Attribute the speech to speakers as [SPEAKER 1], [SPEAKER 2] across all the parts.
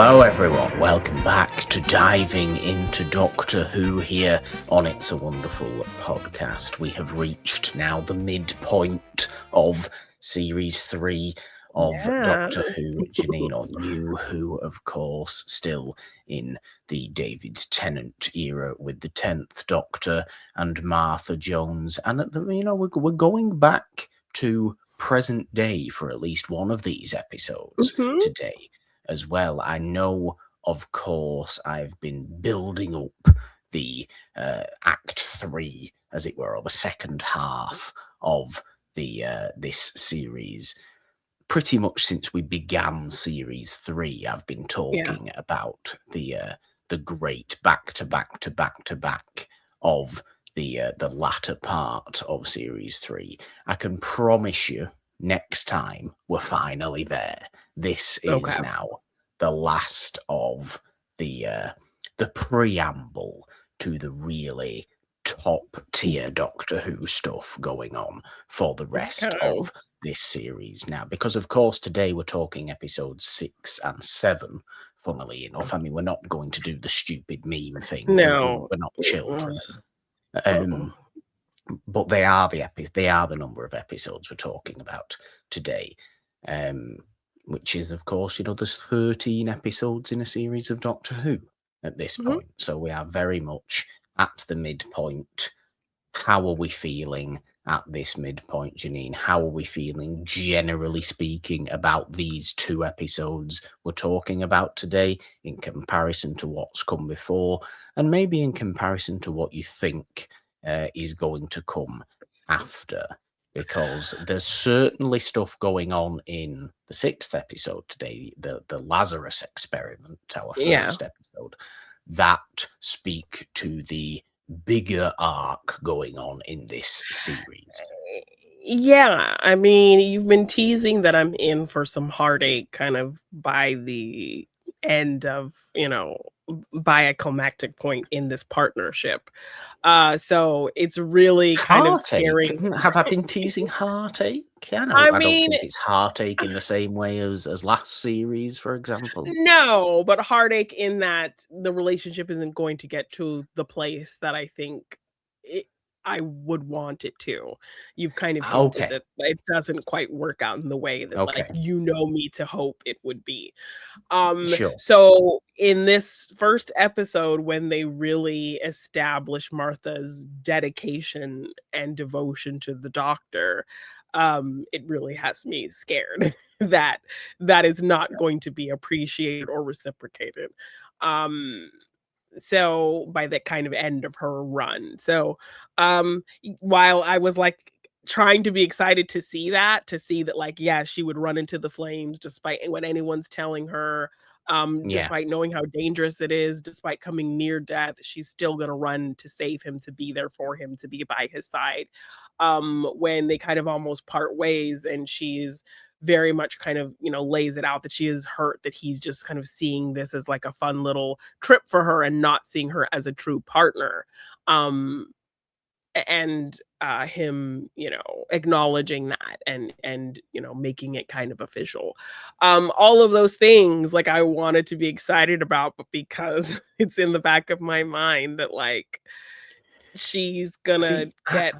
[SPEAKER 1] Hello everyone, welcome back to Diving into Doctor Who here on It's a Wonderful Podcast. We have reached now the midpoint of Series 3 of Doctor Who, Jeannine, or New Who, of course, still in the David Tennant era with the 10th Doctor and Martha Jones. And, we're going back to present day for at least one of these episodes today as well. I know, of course, I've been building up the Act 3, as it were, or the second half of the this series. Pretty much since we began Series 3, I've been talking about the great back-to-back of the latter part of Series 3. I can promise you, next time we're finally there. This is now the last of the preamble to the really top tier Doctor Who stuff going on for the rest of this series now, because of course today we're talking episodes 6 and 7. Funnily enough, I mean, we're not going to do the stupid meme thing.
[SPEAKER 2] No,
[SPEAKER 1] we're not children. But they are the number of episodes we're talking about today, which is, of course, there's 13 episodes in a series of Doctor Who at this point. So we are very much at the midpoint. How are we feeling at this midpoint, Jeannine? How are we feeling, generally speaking, about these two episodes we're talking about today in comparison to what's come before, and maybe in comparison to what you think is going to come after? Because there's certainly stuff going on in the 6th episode today, the LAZARUS Experiment, our first episode, that speak to the bigger arc going on in this series.
[SPEAKER 2] Yeah, I mean, you've been teasing that I'm in for some heartache kind of by the end of, by a climactic point in this partnership. So it's really kind of scary.
[SPEAKER 1] Have I been teasing heartache? I don't think it's heartache in the same way as last series, for example.
[SPEAKER 2] No, but heartache in that the relationship isn't going to get to the place that I think I would want it to. You've kind of hinted that it doesn't quite work out in the way that me to hope it would be.
[SPEAKER 1] Sure.
[SPEAKER 2] So in this first episode, when they really establish Martha's dedication and devotion to the Doctor, it really has me scared that is not going to be appreciated or reciprocated. So by the kind of end of her run. So while I was like trying to be excited to see that she would run into the flames despite what anyone's telling her, despite knowing how dangerous it is, despite coming near death, she's still gonna run to save him, to be there for him, to be by his side. When they kind of almost part ways and she's very much kind of, lays it out that she is hurt, that he's just kind of seeing this as like a fun little trip for her and not seeing her as a true partner. And him, acknowledging that and making it kind of official. All of those things, like, I wanted to be excited about, but because it's in the back of my mind that she's gonna get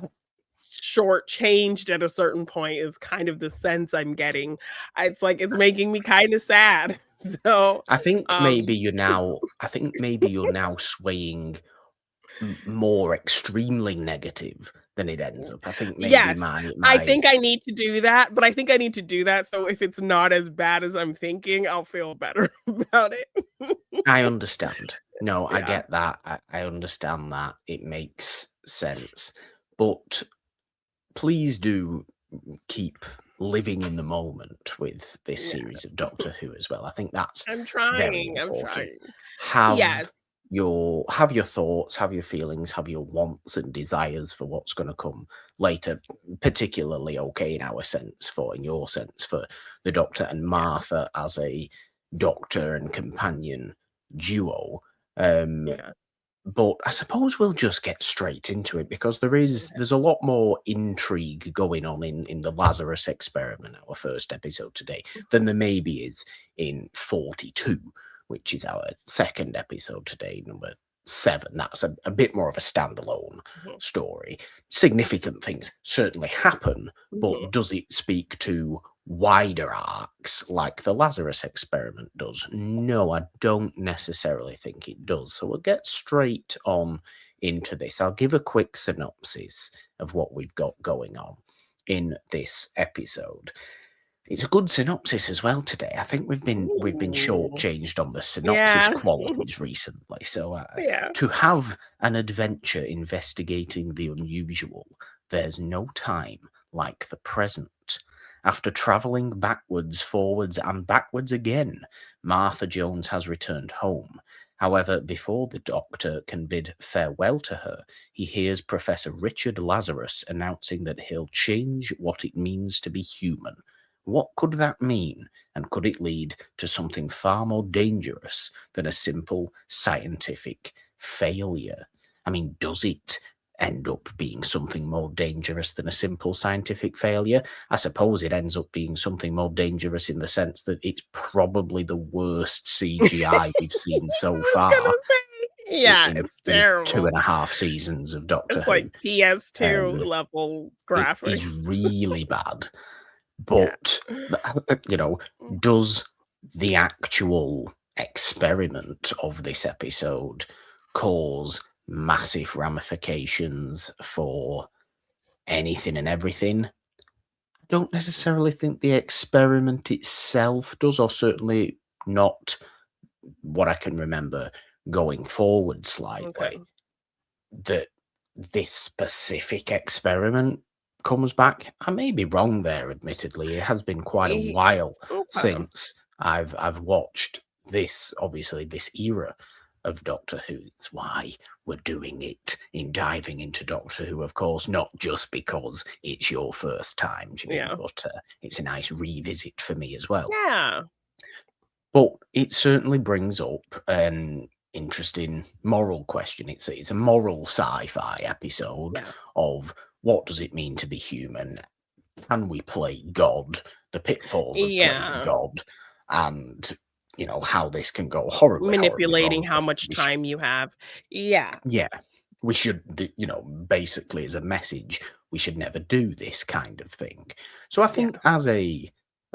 [SPEAKER 2] shortchanged at a certain point is kind of the sense I'm getting. It's like it's making me kind of sad. So
[SPEAKER 1] I think maybe you're now swaying more extremely negative than it ends up. I think maybe
[SPEAKER 2] I think I need to do that, but I think I need to do that so if it's not as bad as I'm thinking, I'll feel better about it.
[SPEAKER 1] I understand. No, I get that. I understand that. It makes sense. But please do keep living in the moment with this series of Doctor Who as well. I think that's very important. Have your thoughts, have your feelings, have your wants and desires for what's going to come later, particularly in your sense for the Doctor and Martha as a Doctor and companion duo. But I suppose we'll just get straight into it, because there's a lot more intrigue going on in the LAZARUS Experiment, our first episode today, than there maybe is in 42, which is our second episode today, number 7. That's a bit more of a standalone
[SPEAKER 2] Mhm.
[SPEAKER 1] story. Significant things certainly happen, but
[SPEAKER 2] Mhm.
[SPEAKER 1] does it speak to wider arcs like the Lazarus experiment does? No, I don't necessarily think it does. So we'll get straight on into this. I'll give a quick synopsis of what we've got going on in this episode. It's a good synopsis as well today. I think we've been
[SPEAKER 2] Ooh.
[SPEAKER 1] shortchanged on the synopsis
[SPEAKER 2] Yeah.
[SPEAKER 1] qualities recently. So
[SPEAKER 2] Yeah.
[SPEAKER 1] to have an adventure investigating the unusual, there's no time like the present. After travelling backwards, forwards, and backwards again, Martha Jones has returned home. However, before the Doctor can bid farewell to her, he hears Professor Richard Lazarus announcing that he'll change what it means to be human. What could that mean? And could it lead to something far more dangerous than a simple scientific failure? I mean, does it end up being something more dangerous than a simple scientific failure? I suppose it ends up being something more dangerous in the sense that it's probably the worst CGI we've seen
[SPEAKER 2] I
[SPEAKER 1] so
[SPEAKER 2] was gonna
[SPEAKER 1] far
[SPEAKER 2] say, yeah, it's
[SPEAKER 1] in two
[SPEAKER 2] terrible.
[SPEAKER 1] and a half seasons of Doctor
[SPEAKER 2] It's
[SPEAKER 1] Who.
[SPEAKER 2] like PS2
[SPEAKER 1] Um,
[SPEAKER 2] level
[SPEAKER 1] it is
[SPEAKER 2] graphics.
[SPEAKER 1] really bad.
[SPEAKER 2] Yeah.
[SPEAKER 1] But, does the actual experiment of this episode cause massive ramifications for anything and everything? I don't necessarily think the experiment itself does, or certainly not what I can remember going forward
[SPEAKER 2] Okay.
[SPEAKER 1] slightly. That this specific experiment comes back. I may be wrong there, admittedly. It has been quite a
[SPEAKER 2] E
[SPEAKER 1] while
[SPEAKER 2] Okay.
[SPEAKER 1] since I've watched this, obviously, this era of Doctor Who. It's why we're doing it in diving into Doctor Who, of course, not just because it's your first time, Jeannine,
[SPEAKER 2] Yeah.
[SPEAKER 1] but it's a nice revisit for me as well.
[SPEAKER 2] Yeah.
[SPEAKER 1] But it certainly brings up an interesting moral question. It's a moral sci-fi episode
[SPEAKER 2] Yeah.
[SPEAKER 1] of what does it mean to be human? Can we play God? The pitfalls of playing
[SPEAKER 2] Yeah.
[SPEAKER 1] God, and how this can go horribly, horribly
[SPEAKER 2] Manipulating
[SPEAKER 1] wrong.
[SPEAKER 2] how much time you have. Yeah.
[SPEAKER 1] Yeah, we should, basically as a message, we should never do this kind of thing. So I
[SPEAKER 2] Yeah.
[SPEAKER 1] think as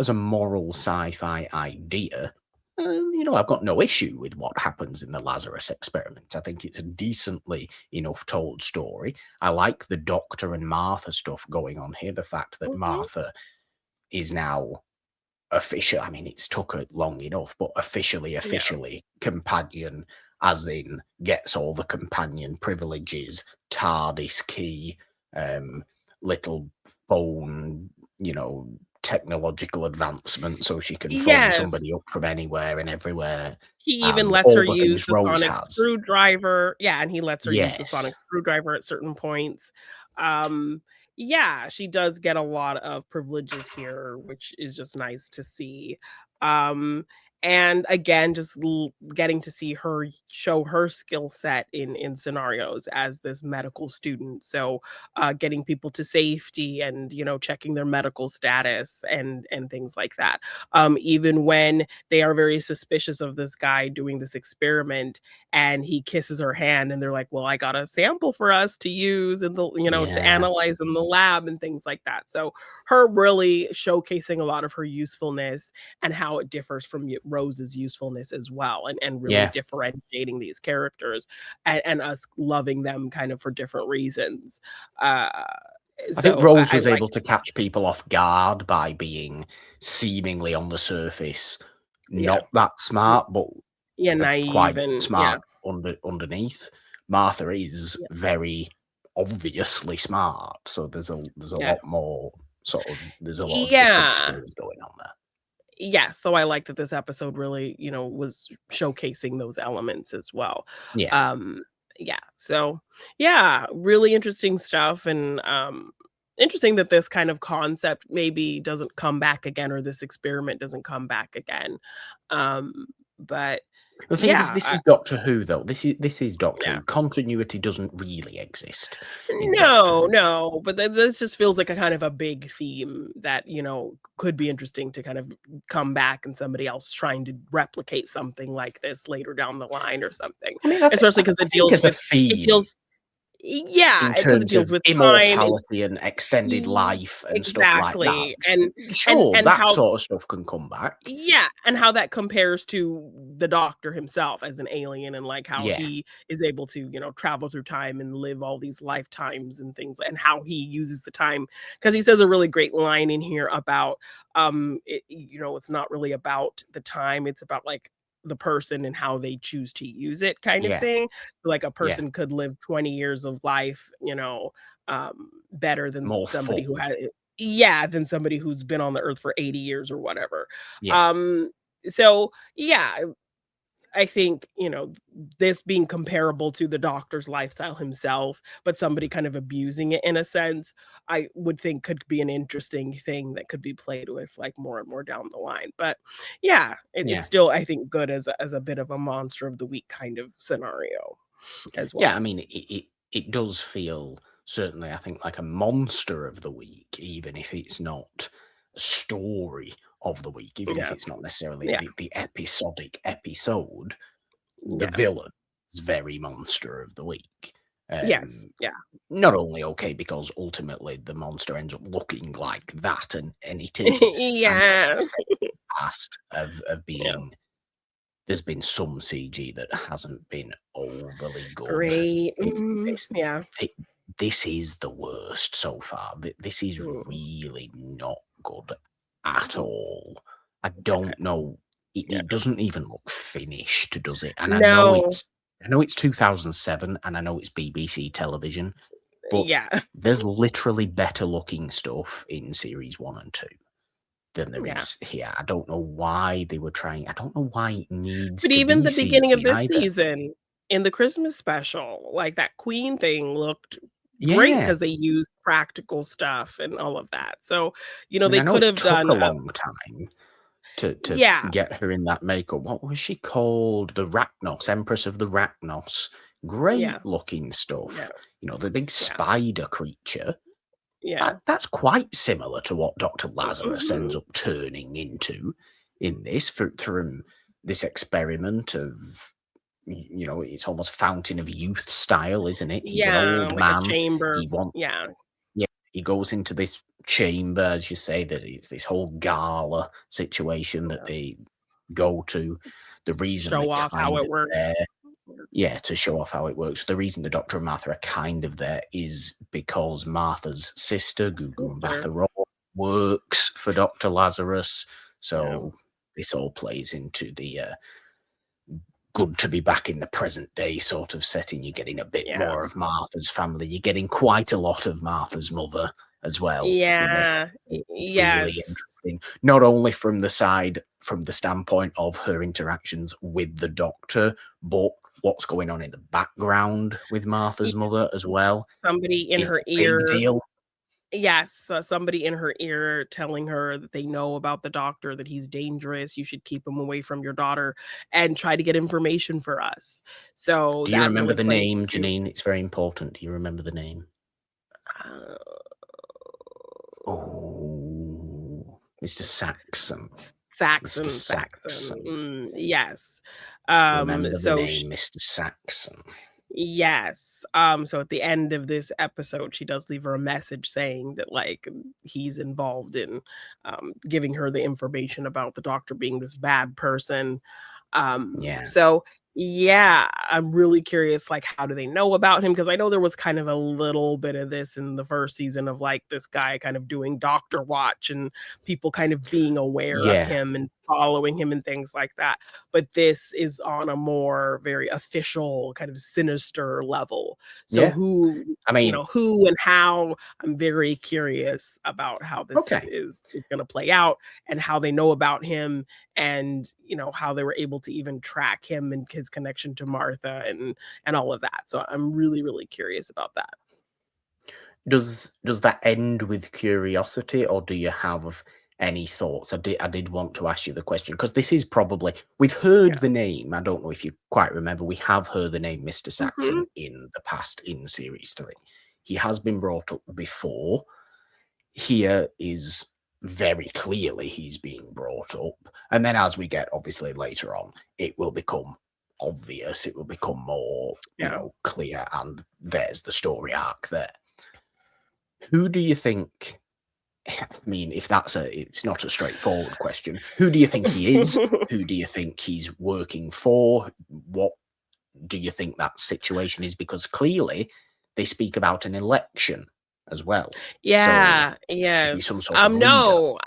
[SPEAKER 1] a moral sci-fi idea, I've got no issue with what happens in the Lazarus experiment. I think it's a decently enough told story. I like the Doctor and Martha stuff going on here. The fact that
[SPEAKER 2] Mhm.
[SPEAKER 1] Martha is now official. I mean, it's took her long enough, but
[SPEAKER 2] Yeah.
[SPEAKER 1] officially companion, as in gets all the companion privileges, TARDIS key, um, little phone, technological advancement, so she can phone
[SPEAKER 2] Yes.
[SPEAKER 1] somebody up from anywhere and everywhere,
[SPEAKER 2] He even
[SPEAKER 1] and
[SPEAKER 2] lets her
[SPEAKER 1] all the
[SPEAKER 2] use
[SPEAKER 1] things
[SPEAKER 2] the
[SPEAKER 1] Rose
[SPEAKER 2] sonic
[SPEAKER 1] has.
[SPEAKER 2] screwdriver. Yeah, and he lets her use the sonic
[SPEAKER 1] Yes.
[SPEAKER 2] screwdriver at certain points. Um, yeah, she does get a lot of privileges here, which is just nice to see. Um, and again, just getting to see her show her skill set in scenarios as this medical student. So, getting people to safety and checking their medical status and things like that. Even when they are very suspicious of this guy doing this experiment and he kisses her hand and they're like, well, I got a sample for us to use and to
[SPEAKER 1] Yeah.
[SPEAKER 2] analyze in the lab and things like that. So her really showcasing a lot of her usefulness and how it differs from Rose's usefulness as well, and really
[SPEAKER 1] Yeah.
[SPEAKER 2] differentiating these characters and us loving them kind of for different reasons. uh
[SPEAKER 1] I think
[SPEAKER 2] so
[SPEAKER 1] Rose
[SPEAKER 2] I
[SPEAKER 1] was
[SPEAKER 2] like
[SPEAKER 1] able to catch people off guard by being seemingly on the surface
[SPEAKER 2] yeah.
[SPEAKER 1] not that smart, but
[SPEAKER 2] Yeah, naive
[SPEAKER 1] quite
[SPEAKER 2] and yeah.
[SPEAKER 1] smart underneath. Martha is
[SPEAKER 2] Yeah.
[SPEAKER 1] very obviously smart, so there's a
[SPEAKER 2] Yeah.
[SPEAKER 1] lot more there's a lot of different
[SPEAKER 2] Yeah.
[SPEAKER 1] skills going on there.
[SPEAKER 2] Yeah, so I like that this episode really, was showcasing those elements as well.
[SPEAKER 1] Yeah,
[SPEAKER 2] Um, yeah, so yeah, really interesting stuff and interesting that this kind of concept maybe doesn't come back again or this experiment doesn't come back again. But
[SPEAKER 1] The thing is,
[SPEAKER 2] Yeah,
[SPEAKER 1] this is Doctor Who, though. This is Doctor
[SPEAKER 2] yeah.
[SPEAKER 1] Who. Continuity doesn't really exist in Doctor
[SPEAKER 2] No,
[SPEAKER 1] Who.
[SPEAKER 2] no, but this just feels like a kind of a big theme that, could be interesting to kind of come back and somebody else trying to replicate something like this later down the line or something.
[SPEAKER 1] I mean,
[SPEAKER 2] Especially because
[SPEAKER 1] I think as a
[SPEAKER 2] it
[SPEAKER 1] theme,
[SPEAKER 2] deals
[SPEAKER 1] in
[SPEAKER 2] because it
[SPEAKER 1] terms
[SPEAKER 2] deals
[SPEAKER 1] of
[SPEAKER 2] with time.
[SPEAKER 1] immortality and extended life and stuff like that,
[SPEAKER 2] Exactly, and
[SPEAKER 1] sure,
[SPEAKER 2] and
[SPEAKER 1] that
[SPEAKER 2] how
[SPEAKER 1] sort of stuff can come back.
[SPEAKER 2] yeah, and how that compares to the Doctor himself as an alien and, like, how
[SPEAKER 1] Yeah,
[SPEAKER 2] he is able to, travel through time and live all these lifetimes and things, and how he uses the time. Because he says a really great line in here about, it's not really about the time, it's about, like, the person and how they choose to use it kind of
[SPEAKER 1] yeah,
[SPEAKER 2] thing. Like, a
[SPEAKER 1] yeah.
[SPEAKER 2] person could live 20 years of life, better than
[SPEAKER 1] More
[SPEAKER 2] somebody who
[SPEAKER 1] full.
[SPEAKER 2] had yeah, than somebody who's been on the earth for 80 years or whatever.
[SPEAKER 1] Yeah,
[SPEAKER 2] Um, so yeah, I think, this being comparable to the Doctor's lifestyle himself, but somebody kind of abusing it in a sense, I would think could be an interesting thing that could be played with, like, more and more down the line. But yeah, it's
[SPEAKER 1] yeah,
[SPEAKER 2] still, I think, good as a bit of a monster of the week kind of scenario as
[SPEAKER 1] yeah. I
[SPEAKER 2] well.
[SPEAKER 1] mean, it does feel certainly, I think, like a monster of the week, even if it's not a story of the week, even if
[SPEAKER 2] Yeah,
[SPEAKER 1] it's not necessarily
[SPEAKER 2] yeah,
[SPEAKER 1] the episodic episode. The
[SPEAKER 2] yeah.
[SPEAKER 1] villain is very monster of the week.
[SPEAKER 2] Yes,
[SPEAKER 1] Um,
[SPEAKER 2] yeah.
[SPEAKER 1] Not only okay because ultimately the monster ends up looking like that, and it is, and like
[SPEAKER 2] Yeah,
[SPEAKER 1] you've said in the past of
[SPEAKER 2] yeah.
[SPEAKER 1] being, there's been some CG that hasn't been overly good.
[SPEAKER 2] Great.
[SPEAKER 1] In
[SPEAKER 2] Mhm.
[SPEAKER 1] this,
[SPEAKER 2] Yeah.
[SPEAKER 1] thi- this is the worst so far. This is
[SPEAKER 2] Mm.
[SPEAKER 1] really not good at
[SPEAKER 2] Mm.
[SPEAKER 1] all. I
[SPEAKER 2] Okay.
[SPEAKER 1] don't know.
[SPEAKER 2] Yeah.
[SPEAKER 1] It doesn't even look finished, does it? And
[SPEAKER 2] No.
[SPEAKER 1] I know it's 2007, and I know it's BBC television, but
[SPEAKER 2] Yeah.
[SPEAKER 1] there's literally better looking stuff in series 1 and 2 than there
[SPEAKER 2] Yeah.
[SPEAKER 1] is here. I don't know why they were trying. I don't know why it needs
[SPEAKER 2] But
[SPEAKER 1] to
[SPEAKER 2] even
[SPEAKER 1] be
[SPEAKER 2] the beginning of
[SPEAKER 1] CG
[SPEAKER 2] this
[SPEAKER 1] either.
[SPEAKER 2] season, in the Christmas special, like, that Queen thing looked great
[SPEAKER 1] Yeah.
[SPEAKER 2] because they used practical stuff and all of that. So,
[SPEAKER 1] I mean,
[SPEAKER 2] they
[SPEAKER 1] I know
[SPEAKER 2] could
[SPEAKER 1] it
[SPEAKER 2] have
[SPEAKER 1] took
[SPEAKER 2] done
[SPEAKER 1] a
[SPEAKER 2] a
[SPEAKER 1] long time to
[SPEAKER 2] yeah.
[SPEAKER 1] get her in that makeup. What was she called? The Rachnos, Empress of the Rachnos.
[SPEAKER 2] Yeah.
[SPEAKER 1] Great looking
[SPEAKER 2] Yeah.
[SPEAKER 1] stuff. The big
[SPEAKER 2] Yeah.
[SPEAKER 1] spider creature.
[SPEAKER 2] Yeah.
[SPEAKER 1] That's quite similar to what Dr. Lazarus ends
[SPEAKER 2] Mhm.
[SPEAKER 1] up turning into in this from this experiment of, it's almost Fountain of Youth style, isn't it? He's an
[SPEAKER 2] Yeah,
[SPEAKER 1] old
[SPEAKER 2] like a
[SPEAKER 1] man.
[SPEAKER 2] chamber.
[SPEAKER 1] He wants
[SPEAKER 2] Yeah.
[SPEAKER 1] Yeah, he goes into this chamber, as you say, that it's this whole gala situation that
[SPEAKER 2] Yeah.
[SPEAKER 1] they go to. The reason they're
[SPEAKER 2] Show off how
[SPEAKER 1] kind
[SPEAKER 2] it
[SPEAKER 1] of
[SPEAKER 2] works.
[SPEAKER 1] there, yeah, to show off how it works. The reason the Doctor and Martha are kind of there is because Martha's sister, Gugu
[SPEAKER 2] Sister.
[SPEAKER 1] Mbatha-Raw, works for Dr. Lazarus.
[SPEAKER 2] Yeah.
[SPEAKER 1] So this all plays into the good to be back in the present day sort of setting. You're getting a bit
[SPEAKER 2] Yeah.
[SPEAKER 1] more of Martha's family. You're getting quite a lot of Martha's mother as well in this,
[SPEAKER 2] Yeah.
[SPEAKER 1] which is really
[SPEAKER 2] Yes.
[SPEAKER 1] interesting. Not only from the standpoint of her interactions with the Doctor, but what's going on in the background with
[SPEAKER 2] Yeah.
[SPEAKER 1] Martha's mother as well
[SPEAKER 2] Somebody in
[SPEAKER 1] is
[SPEAKER 2] her
[SPEAKER 1] a big
[SPEAKER 2] ear.
[SPEAKER 1] deal.
[SPEAKER 2] Yes, somebody in her ear telling her that they know about the Doctor, that he's dangerous, you should keep him away from your daughter and try to get information for us. So
[SPEAKER 1] Do you
[SPEAKER 2] that
[SPEAKER 1] remember
[SPEAKER 2] really
[SPEAKER 1] the
[SPEAKER 2] plays
[SPEAKER 1] name,
[SPEAKER 2] into
[SPEAKER 1] Jeannine? It's very important. Do you remember the name?
[SPEAKER 2] uh,
[SPEAKER 1] Oh, Mr. Saxon. Mr.
[SPEAKER 2] Saxon.
[SPEAKER 1] Saxon.
[SPEAKER 2] Yes.
[SPEAKER 1] Remember the
[SPEAKER 2] So
[SPEAKER 1] name Mr. Saxon.
[SPEAKER 2] yes. So at the end of this episode, she does leave her a message saying that, like, he's involved in giving her the information about the Doctor being this bad person.
[SPEAKER 1] Yeah.
[SPEAKER 2] So yeah, I'm really curious, like, how do they know about him? Because I know there was kind of a little bit of this in the first season of, like, this guy kind of doing Doctor Watch and people kind of being aware of
[SPEAKER 1] Yeah.
[SPEAKER 2] him and following him and things like that. But this is on a more very official kind of sinister level. So
[SPEAKER 1] Yeah. I mean,
[SPEAKER 2] who and how, I'm very curious about how this
[SPEAKER 1] okay.
[SPEAKER 2] is going to play out and how they know about him and how they were able to even track him and his connection to Martha and all of that. So I'm really, really curious about that.
[SPEAKER 1] Does that end with curiosity, or do you have any thoughts? I did want to ask you the question because this is probably we've heard
[SPEAKER 2] Yeah.
[SPEAKER 1] the name. I don't know if you quite remember. We have heard the name Mr.
[SPEAKER 2] Mhm.
[SPEAKER 1] Saxon in the past in series 3. He has been brought up before. Here is very clearly he's being brought up, and then as we get obviously later on, it will become obvious. It will become more,
[SPEAKER 2] Yeah.
[SPEAKER 1] clear, and there's the story arc there. Who do you think? I mean, if it's not a straightforward question. Who do you think he is? Who do you think he's working for? What do you think that situation is? Because clearly they speak about an election as well. So
[SPEAKER 2] Yeah,
[SPEAKER 1] is he some
[SPEAKER 2] yes.
[SPEAKER 1] sort of leader?
[SPEAKER 2] No,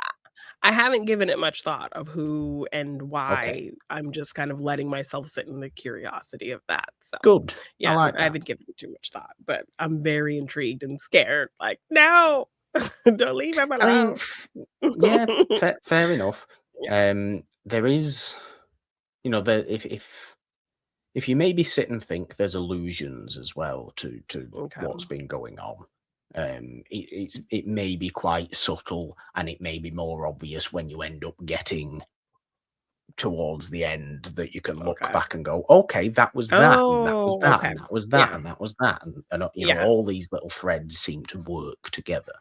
[SPEAKER 2] I haven't given it much thought of who and
[SPEAKER 1] Okay,
[SPEAKER 2] why. I'm just kind of letting myself sit in the curiosity of that. So,
[SPEAKER 1] good. I
[SPEAKER 2] yeah,
[SPEAKER 1] like
[SPEAKER 2] I
[SPEAKER 1] that.
[SPEAKER 2] haven't given it too much thought, but I'm very intrigued and scared. Like, no, don't leave him
[SPEAKER 1] I mean,
[SPEAKER 2] alone.
[SPEAKER 1] yeah, fair enough.
[SPEAKER 2] Yeah.
[SPEAKER 1] There is, there if you maybe sit and think there's allusions as well to
[SPEAKER 2] Okay.
[SPEAKER 1] what's been going on. It may be quite subtle and it may be more obvious when you end up getting towards the end that you can look
[SPEAKER 2] Okay.
[SPEAKER 1] back and go, okay, that was that, and that was
[SPEAKER 2] Oh,
[SPEAKER 1] that,
[SPEAKER 2] okay.
[SPEAKER 1] and that was that,
[SPEAKER 2] Yeah.
[SPEAKER 1] and that was that, and
[SPEAKER 2] Yeah.
[SPEAKER 1] all these little threads seem to work together.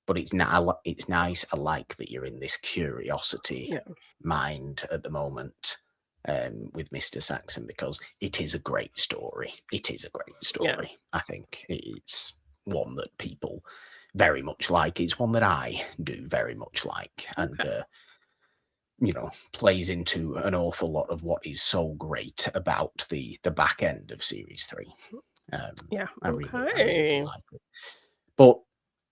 [SPEAKER 1] But it's nice. I like that you're in this curiosity
[SPEAKER 2] Yeah.
[SPEAKER 1] mind at the moment with Mr. Saxon because it is a great story. It is a great
[SPEAKER 2] Yeah.
[SPEAKER 1] story. I think it's one that people very much like. It's one that I do very much like, and
[SPEAKER 2] Okay.
[SPEAKER 1] plays into an awful lot of what is so great about the back end of series 3.
[SPEAKER 2] Yeah.
[SPEAKER 1] I really
[SPEAKER 2] Okay.
[SPEAKER 1] like it. But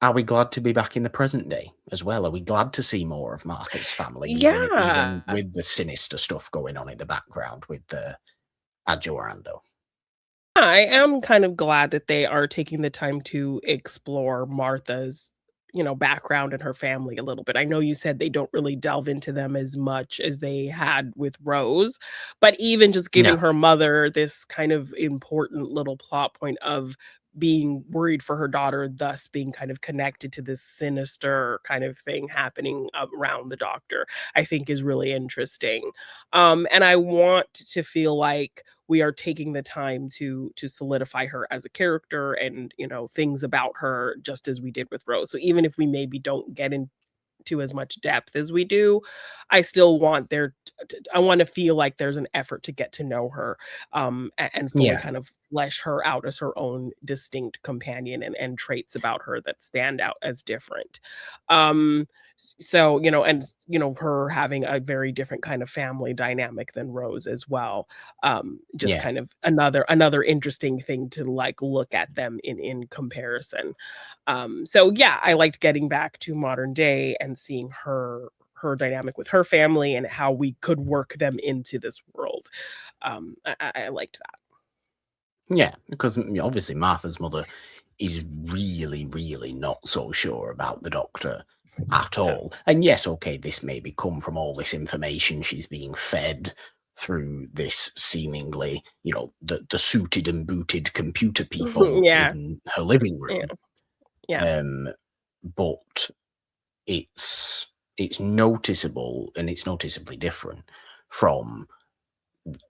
[SPEAKER 1] are we glad to be back in the present day as well? Are we glad to see more of Martha's family, even
[SPEAKER 2] Yeah.
[SPEAKER 1] with the sinister stuff going on in the background with the Adjorando?
[SPEAKER 2] I am kind of glad that they are taking the time to explore Martha's, background and her family a little bit. I know you said they don't really delve into them as much as they had with Rose, but even just
[SPEAKER 1] No.
[SPEAKER 2] giving her mother this kind of important little plot point of being worried for her daughter, thus being kind of connected to this sinister kind of thing happening around the doctor, I think is really interesting. And I want to feel like we are taking the time to solidify her as a character and things about her just as we did with Rose. So even if we maybe don't get into as much depth as we do, I still want I want to feel like there's an effort to get to know her, and fully
[SPEAKER 1] Yeah.
[SPEAKER 2] kind of flesh her out as her own distinct companion and traits about her that stand out as different. So her having a very different kind of family dynamic than Rose as well, just
[SPEAKER 1] Yeah.
[SPEAKER 2] kind of another interesting thing to like look at them in comparison. So yeah, I liked getting back to modern day and seeing her dynamic with her family and how we could work them into this world. I liked that.
[SPEAKER 1] Yeah. Because obviously Martha's mother is really, really not so sure about the doctor at
[SPEAKER 2] Yeah.
[SPEAKER 1] all. And yes, okay, this may come from all this information she's being fed through this seemingly, the suited and booted computer people
[SPEAKER 2] Yeah.
[SPEAKER 1] in her living
[SPEAKER 2] Yeah.
[SPEAKER 1] room.
[SPEAKER 2] Yeah.
[SPEAKER 1] Um, but it's noticeable and it's noticeably different from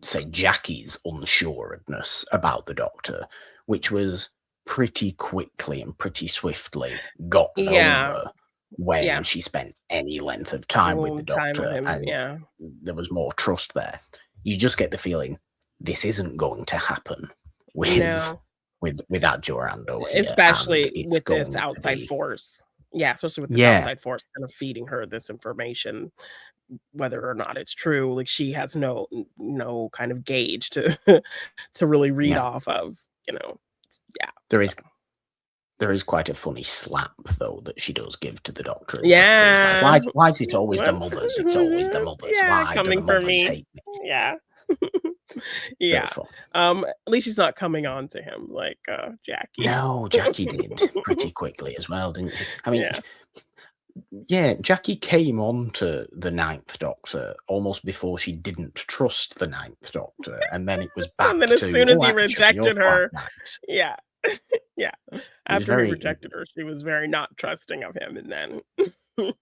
[SPEAKER 1] say Jackie's unsureness about the doctor, which was pretty quickly and pretty swiftly gotten
[SPEAKER 2] Yeah.
[SPEAKER 1] over when
[SPEAKER 2] Yeah.
[SPEAKER 1] she spent any length of time with the
[SPEAKER 2] Little time with
[SPEAKER 1] doctor
[SPEAKER 2] him.
[SPEAKER 1] and
[SPEAKER 2] Yeah.
[SPEAKER 1] there was more trust there. You just get the feeling this isn't going to happen with
[SPEAKER 2] No.
[SPEAKER 1] with Adjorando here, and
[SPEAKER 2] Especially
[SPEAKER 1] it's
[SPEAKER 2] with this
[SPEAKER 1] going to
[SPEAKER 2] outside
[SPEAKER 1] be
[SPEAKER 2] force. Yeah, especially with this
[SPEAKER 1] yeah,
[SPEAKER 2] outside force kind of feeding her this information, whether or not it's true, like, she has no kind of gauge to to really read
[SPEAKER 1] no.
[SPEAKER 2] off of, yeah,
[SPEAKER 1] There
[SPEAKER 2] so
[SPEAKER 1] is There is quite a funny slap though that she does give to the doctor, and the doctor is like,
[SPEAKER 2] yeah.
[SPEAKER 1] why is it always the
[SPEAKER 2] What?
[SPEAKER 1] mothers? It's always the mothers.
[SPEAKER 2] Yeah,
[SPEAKER 1] Why do the
[SPEAKER 2] coming for
[SPEAKER 1] mothers
[SPEAKER 2] me.
[SPEAKER 1] hate me?"
[SPEAKER 2] Yeah.
[SPEAKER 1] Very
[SPEAKER 2] Yeah.
[SPEAKER 1] fun.
[SPEAKER 2] At least she's not coming on to him like, Jackie.
[SPEAKER 1] No, Jackie did pretty quickly as well, didn't she? I mean,
[SPEAKER 2] Yeah.
[SPEAKER 1] yeah, Jackie came on to the Ninth Doctor almost before she didn't trust the Ninth Doctor, and then it was
[SPEAKER 2] And
[SPEAKER 1] back
[SPEAKER 2] then as
[SPEAKER 1] to,
[SPEAKER 2] soon as
[SPEAKER 1] "Oh,
[SPEAKER 2] he
[SPEAKER 1] actually, you're
[SPEAKER 2] rejected
[SPEAKER 1] quite
[SPEAKER 2] her,
[SPEAKER 1] nice."
[SPEAKER 2] yeah. Yeah.
[SPEAKER 1] It was
[SPEAKER 2] After he
[SPEAKER 1] very
[SPEAKER 2] rejected her, she was very not trusting of him, and then
[SPEAKER 1] Very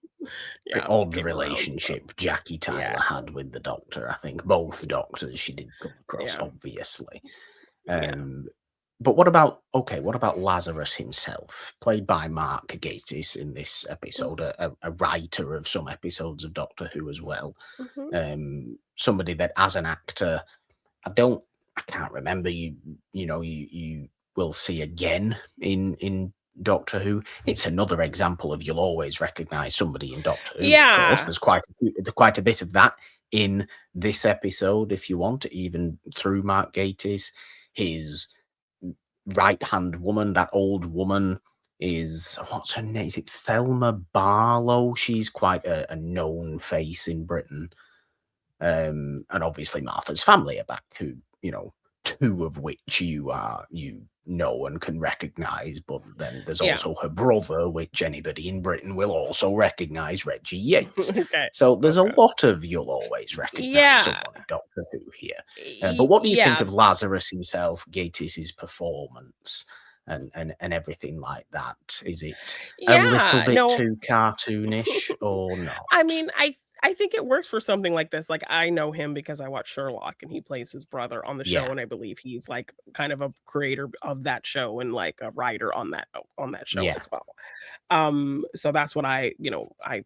[SPEAKER 2] Yeah,
[SPEAKER 1] odd
[SPEAKER 2] came around.
[SPEAKER 1] relationship Jackie
[SPEAKER 2] Yeah,
[SPEAKER 1] Tyler had with the Doctor. I think both Doctors she did come across,
[SPEAKER 2] yeah,
[SPEAKER 1] obviously.
[SPEAKER 2] yeah.
[SPEAKER 1] Um, but what about Lazarus himself, played by Mark Gatiss in this episode, a writer of some episodes of Doctor Who as well.
[SPEAKER 2] Mhm.
[SPEAKER 1] Somebody that as an actor, I can't remember you will see again in Doctor Who. It's another example of you'll always recognise somebody in Doctor Who, of course.
[SPEAKER 2] Yeah.
[SPEAKER 1] There's quite a bit of that in this episode, if you want, even through Mark Gatiss. His right hand woman, that old woman, is what's her name? Is it Thelma Barlow? She's quite a known face in Britain. And obviously Martha's family are back, who, two of which you know and can recognise, but then there's
[SPEAKER 2] Yeah.
[SPEAKER 1] also her brother, which anybody in Britain will also recognise, Reggie Yates.
[SPEAKER 2] Okay.
[SPEAKER 1] So there's a
[SPEAKER 2] Okay.
[SPEAKER 1] lot of you'll always recognise
[SPEAKER 2] Yeah.
[SPEAKER 1] someone in Doctor Who here. But what do you think
[SPEAKER 2] Yeah.
[SPEAKER 1] of Lazarus himself, Gatiss's performance, and everything like that? Is it a little
[SPEAKER 2] Yeah.
[SPEAKER 1] bit
[SPEAKER 2] No.
[SPEAKER 1] too cartoonish or not?
[SPEAKER 2] I mean, I think it works for something like this. Like, I know him because I watch Sherlock and he plays his brother on the show,
[SPEAKER 1] Yeah,
[SPEAKER 2] and I believe he's like kind of a creator of that show and like a writer on that show
[SPEAKER 1] yeah,
[SPEAKER 2] as well. So that's what I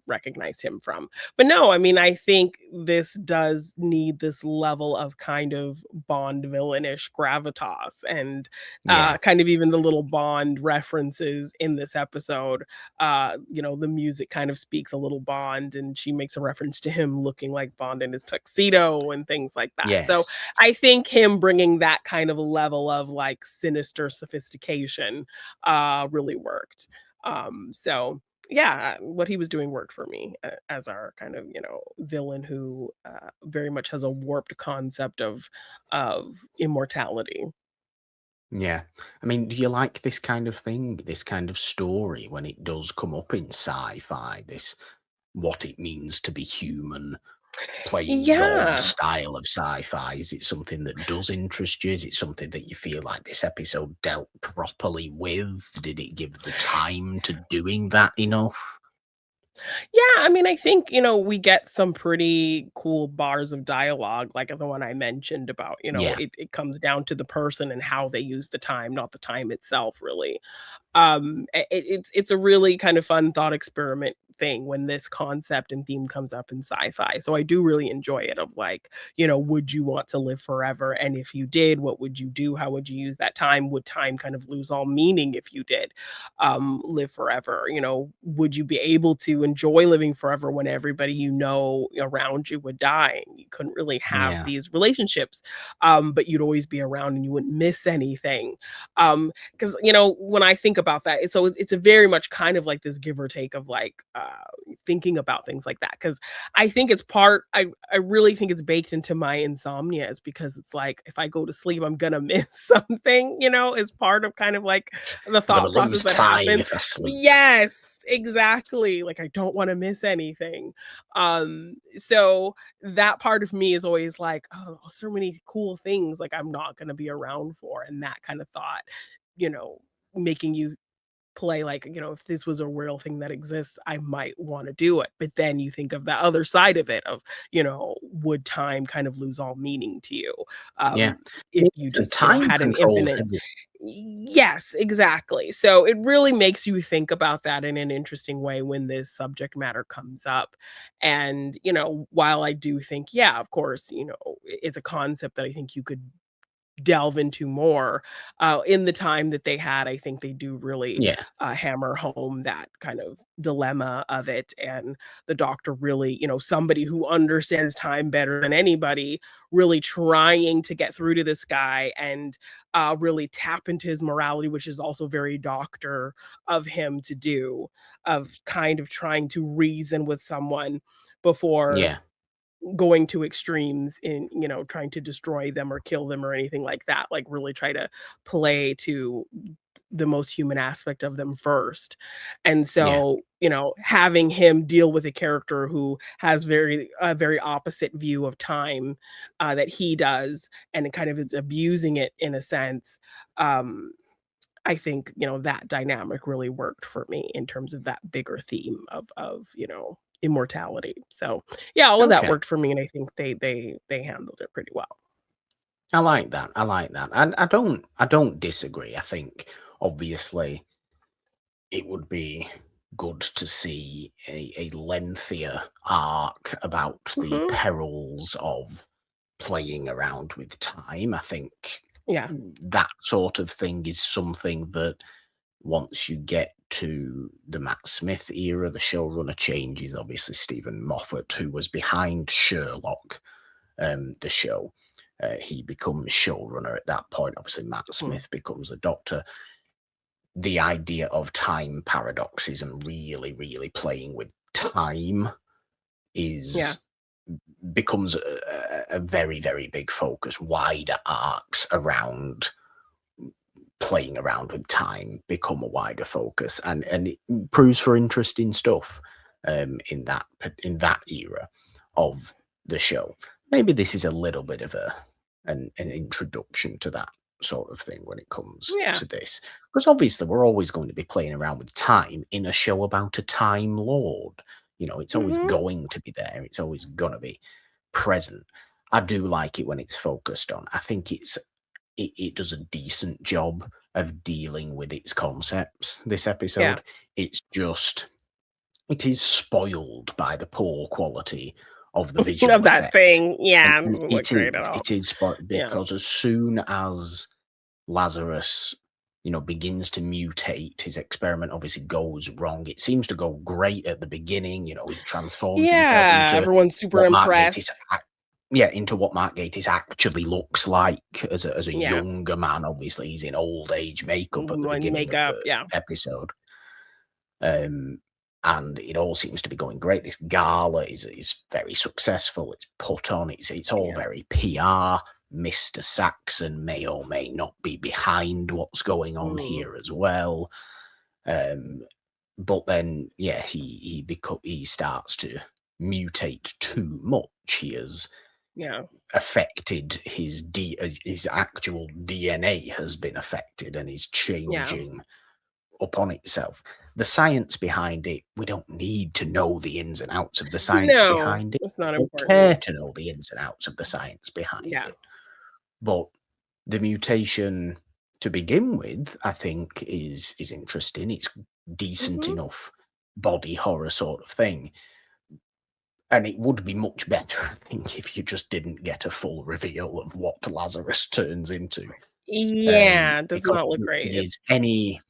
[SPEAKER 2] recognized him from. But no, I mean, I think this does need this level of kind of Bond villainish gravitas, and
[SPEAKER 1] yeah.
[SPEAKER 2] kind of even the little Bond references in this episode. The music kind of speaks a little Bond, and she makes a reference to him looking like Bond in his tuxedo and things like that. So
[SPEAKER 1] Yes.
[SPEAKER 2] I think him bringing that kind of level of like sinister sophistication really worked. So yeah, what he was doing worked for me as our kind of villain who very much has a warped concept of immortality.
[SPEAKER 1] Yeah. I mean, do you like this kind of thing, this kind of story when it does come up in sci-fi, this what it means to be human, playing God
[SPEAKER 2] Yeah.
[SPEAKER 1] style of sci-fi? Is it something that does interest you? Is it something that you feel like this episode dealt properly with? Did it give the time to doing that enough?
[SPEAKER 2] Yeah, I mean, I think, we get some pretty cool bars of dialogue, like the one I mentioned about,
[SPEAKER 1] Yeah.
[SPEAKER 2] it comes down to the person and how they use the time, not the time itself, really. It's a really kind of fun thought experiment thing when this concept and theme comes up in sci-fi. So I do really enjoy it of like, would you want to live forever? And if you did, what would you do? How would you use that time? Would time kind of lose all meaning if you did live forever? Would you be able to enjoy living forever when everybody around you would die? And you couldn't really have
[SPEAKER 1] Yeah.
[SPEAKER 2] these relationships, but you'd always be around and you wouldn't miss anything. Because when I think about that, it's a very much kind of like this give or take of like thinking about things like that. Because I think it's part I really think it's baked into my insomnia, is because it's like if I go to sleep I'm gonna miss something, is part of kind of like the
[SPEAKER 1] I'm gonna
[SPEAKER 2] thought process
[SPEAKER 1] lose
[SPEAKER 2] that
[SPEAKER 1] time
[SPEAKER 2] happens.
[SPEAKER 1] if I sleep.
[SPEAKER 2] Yes, exactly. Like I don't want to miss anything. So that part of me is always like, oh, so many cool things like I'm not gonna be around for, and that kind of thought, you know, making you play like, if this was a real thing that exists, I might want to do it. But then you think of the other side of it of, would time kind of lose all meaning to you?
[SPEAKER 1] Yeah.
[SPEAKER 2] If
[SPEAKER 1] Yes,
[SPEAKER 2] you
[SPEAKER 1] and
[SPEAKER 2] just,
[SPEAKER 1] time
[SPEAKER 2] had an
[SPEAKER 1] controls
[SPEAKER 2] infinite.
[SPEAKER 1] everything.
[SPEAKER 2] Yes, exactly. So it really makes you think about that in an interesting way when this subject matter comes up. And, while I do think, yeah, of course, it's a concept that I think you could delve into more in the time that they had. I think they do really
[SPEAKER 1] Yeah.
[SPEAKER 2] hammer home that kind of dilemma of it, and the doctor really, somebody who understands time better than anybody, really trying to get through to this guy and really tap into his morality, which is also very doctor of him to do, of kind of trying to reason with someone before
[SPEAKER 1] Yeah.
[SPEAKER 2] going to extremes in, trying to destroy them or kill them or anything like that, like really try to play to the most human aspect of them first. And
[SPEAKER 1] Yeah.
[SPEAKER 2] so, having him deal with a character who has a very opposite view of time that he does, and it kind of is abusing it in a sense. Um, I think, that dynamic really worked for me in terms of that bigger theme of immortality. So, yeah, all of that
[SPEAKER 1] Okay.
[SPEAKER 2] worked for me, and I think they handled it pretty well.
[SPEAKER 1] I like that. I like that. And I don't disagree. I think obviously it would be good to see a lengthier arc about the
[SPEAKER 2] Mhm.
[SPEAKER 1] perils of playing around with time. I think
[SPEAKER 2] Yeah.
[SPEAKER 1] that sort of thing is something that once you get to the Matt Smith era, the showrunner changes. Obviously, Stephen Moffat, who was behind Sherlock, the show, he becomes showrunner at that point. Obviously, Matt
[SPEAKER 2] Mhm.
[SPEAKER 1] Smith becomes the Doctor. The idea of time paradoxes and really, really playing with time
[SPEAKER 2] Yeah.
[SPEAKER 1] is becomes a very, very big focus. Wider arcs around playing around with time become a wider focus, and it proves for interesting stuff in that era of the show. Maybe this is a little bit of an introduction to that sort of thing when it comes
[SPEAKER 2] Yeah.
[SPEAKER 1] to this, because obviously we're always going to be playing around with time in a show about a time lord. It's always
[SPEAKER 2] Mhm.
[SPEAKER 1] going to be there. It's always going to be present. I do like it when it's focused on. I think it does a decent job of dealing with its concepts, this
[SPEAKER 2] Yeah.
[SPEAKER 1] episode. It is spoiled by the poor quality of the
[SPEAKER 2] Of
[SPEAKER 1] visual
[SPEAKER 2] that
[SPEAKER 1] effect.
[SPEAKER 2] thing.
[SPEAKER 1] And
[SPEAKER 2] Yeah, it
[SPEAKER 1] and
[SPEAKER 2] doesn't look
[SPEAKER 1] it
[SPEAKER 2] great at
[SPEAKER 1] is,
[SPEAKER 2] all.
[SPEAKER 1] it is spoiled
[SPEAKER 2] Yeah.
[SPEAKER 1] because as soon as Lazarus, begins to mutate, his experiment obviously goes wrong. It seems to go great at the beginning. He transforms himself
[SPEAKER 2] Yeah,
[SPEAKER 1] into
[SPEAKER 2] everyone's super
[SPEAKER 1] what Mark Gatiss
[SPEAKER 2] impressed.
[SPEAKER 1] into what Mark Gatiss actually looks like as a
[SPEAKER 2] Yeah.
[SPEAKER 1] younger man. Obviously, he's in old age makeup at the
[SPEAKER 2] And
[SPEAKER 1] beginning of
[SPEAKER 2] makeup,
[SPEAKER 1] the
[SPEAKER 2] yeah.
[SPEAKER 1] episode. Um, and it all seems to be going great. This gala is very successful. It's put on. It's all
[SPEAKER 2] Yeah.
[SPEAKER 1] very PR. Mr. Saxon may or may not be behind what's going on
[SPEAKER 2] Mm.
[SPEAKER 1] here as well. But then, yeah, he starts to mutate too much. He has
[SPEAKER 2] Yeah.
[SPEAKER 1] affected his actual DNA has been affected and is
[SPEAKER 2] Yeah.
[SPEAKER 1] changing upon itself. The science behind it, we don't need to know the ins and outs of the science
[SPEAKER 2] No,
[SPEAKER 1] behind it.
[SPEAKER 2] it's not
[SPEAKER 1] We don't care
[SPEAKER 2] important.
[SPEAKER 1] to know the ins and outs of the science behind
[SPEAKER 2] Yeah.
[SPEAKER 1] it. But the mutation to begin with, I think, is interesting. It's decent
[SPEAKER 2] Mhm.
[SPEAKER 1] enough body horror sort of thing. And it would be much better, I think, if you just didn't get a full reveal of what Lazarus turns into.
[SPEAKER 2] Yeah, it does
[SPEAKER 1] Because
[SPEAKER 2] not look
[SPEAKER 1] it
[SPEAKER 2] great.
[SPEAKER 1] is any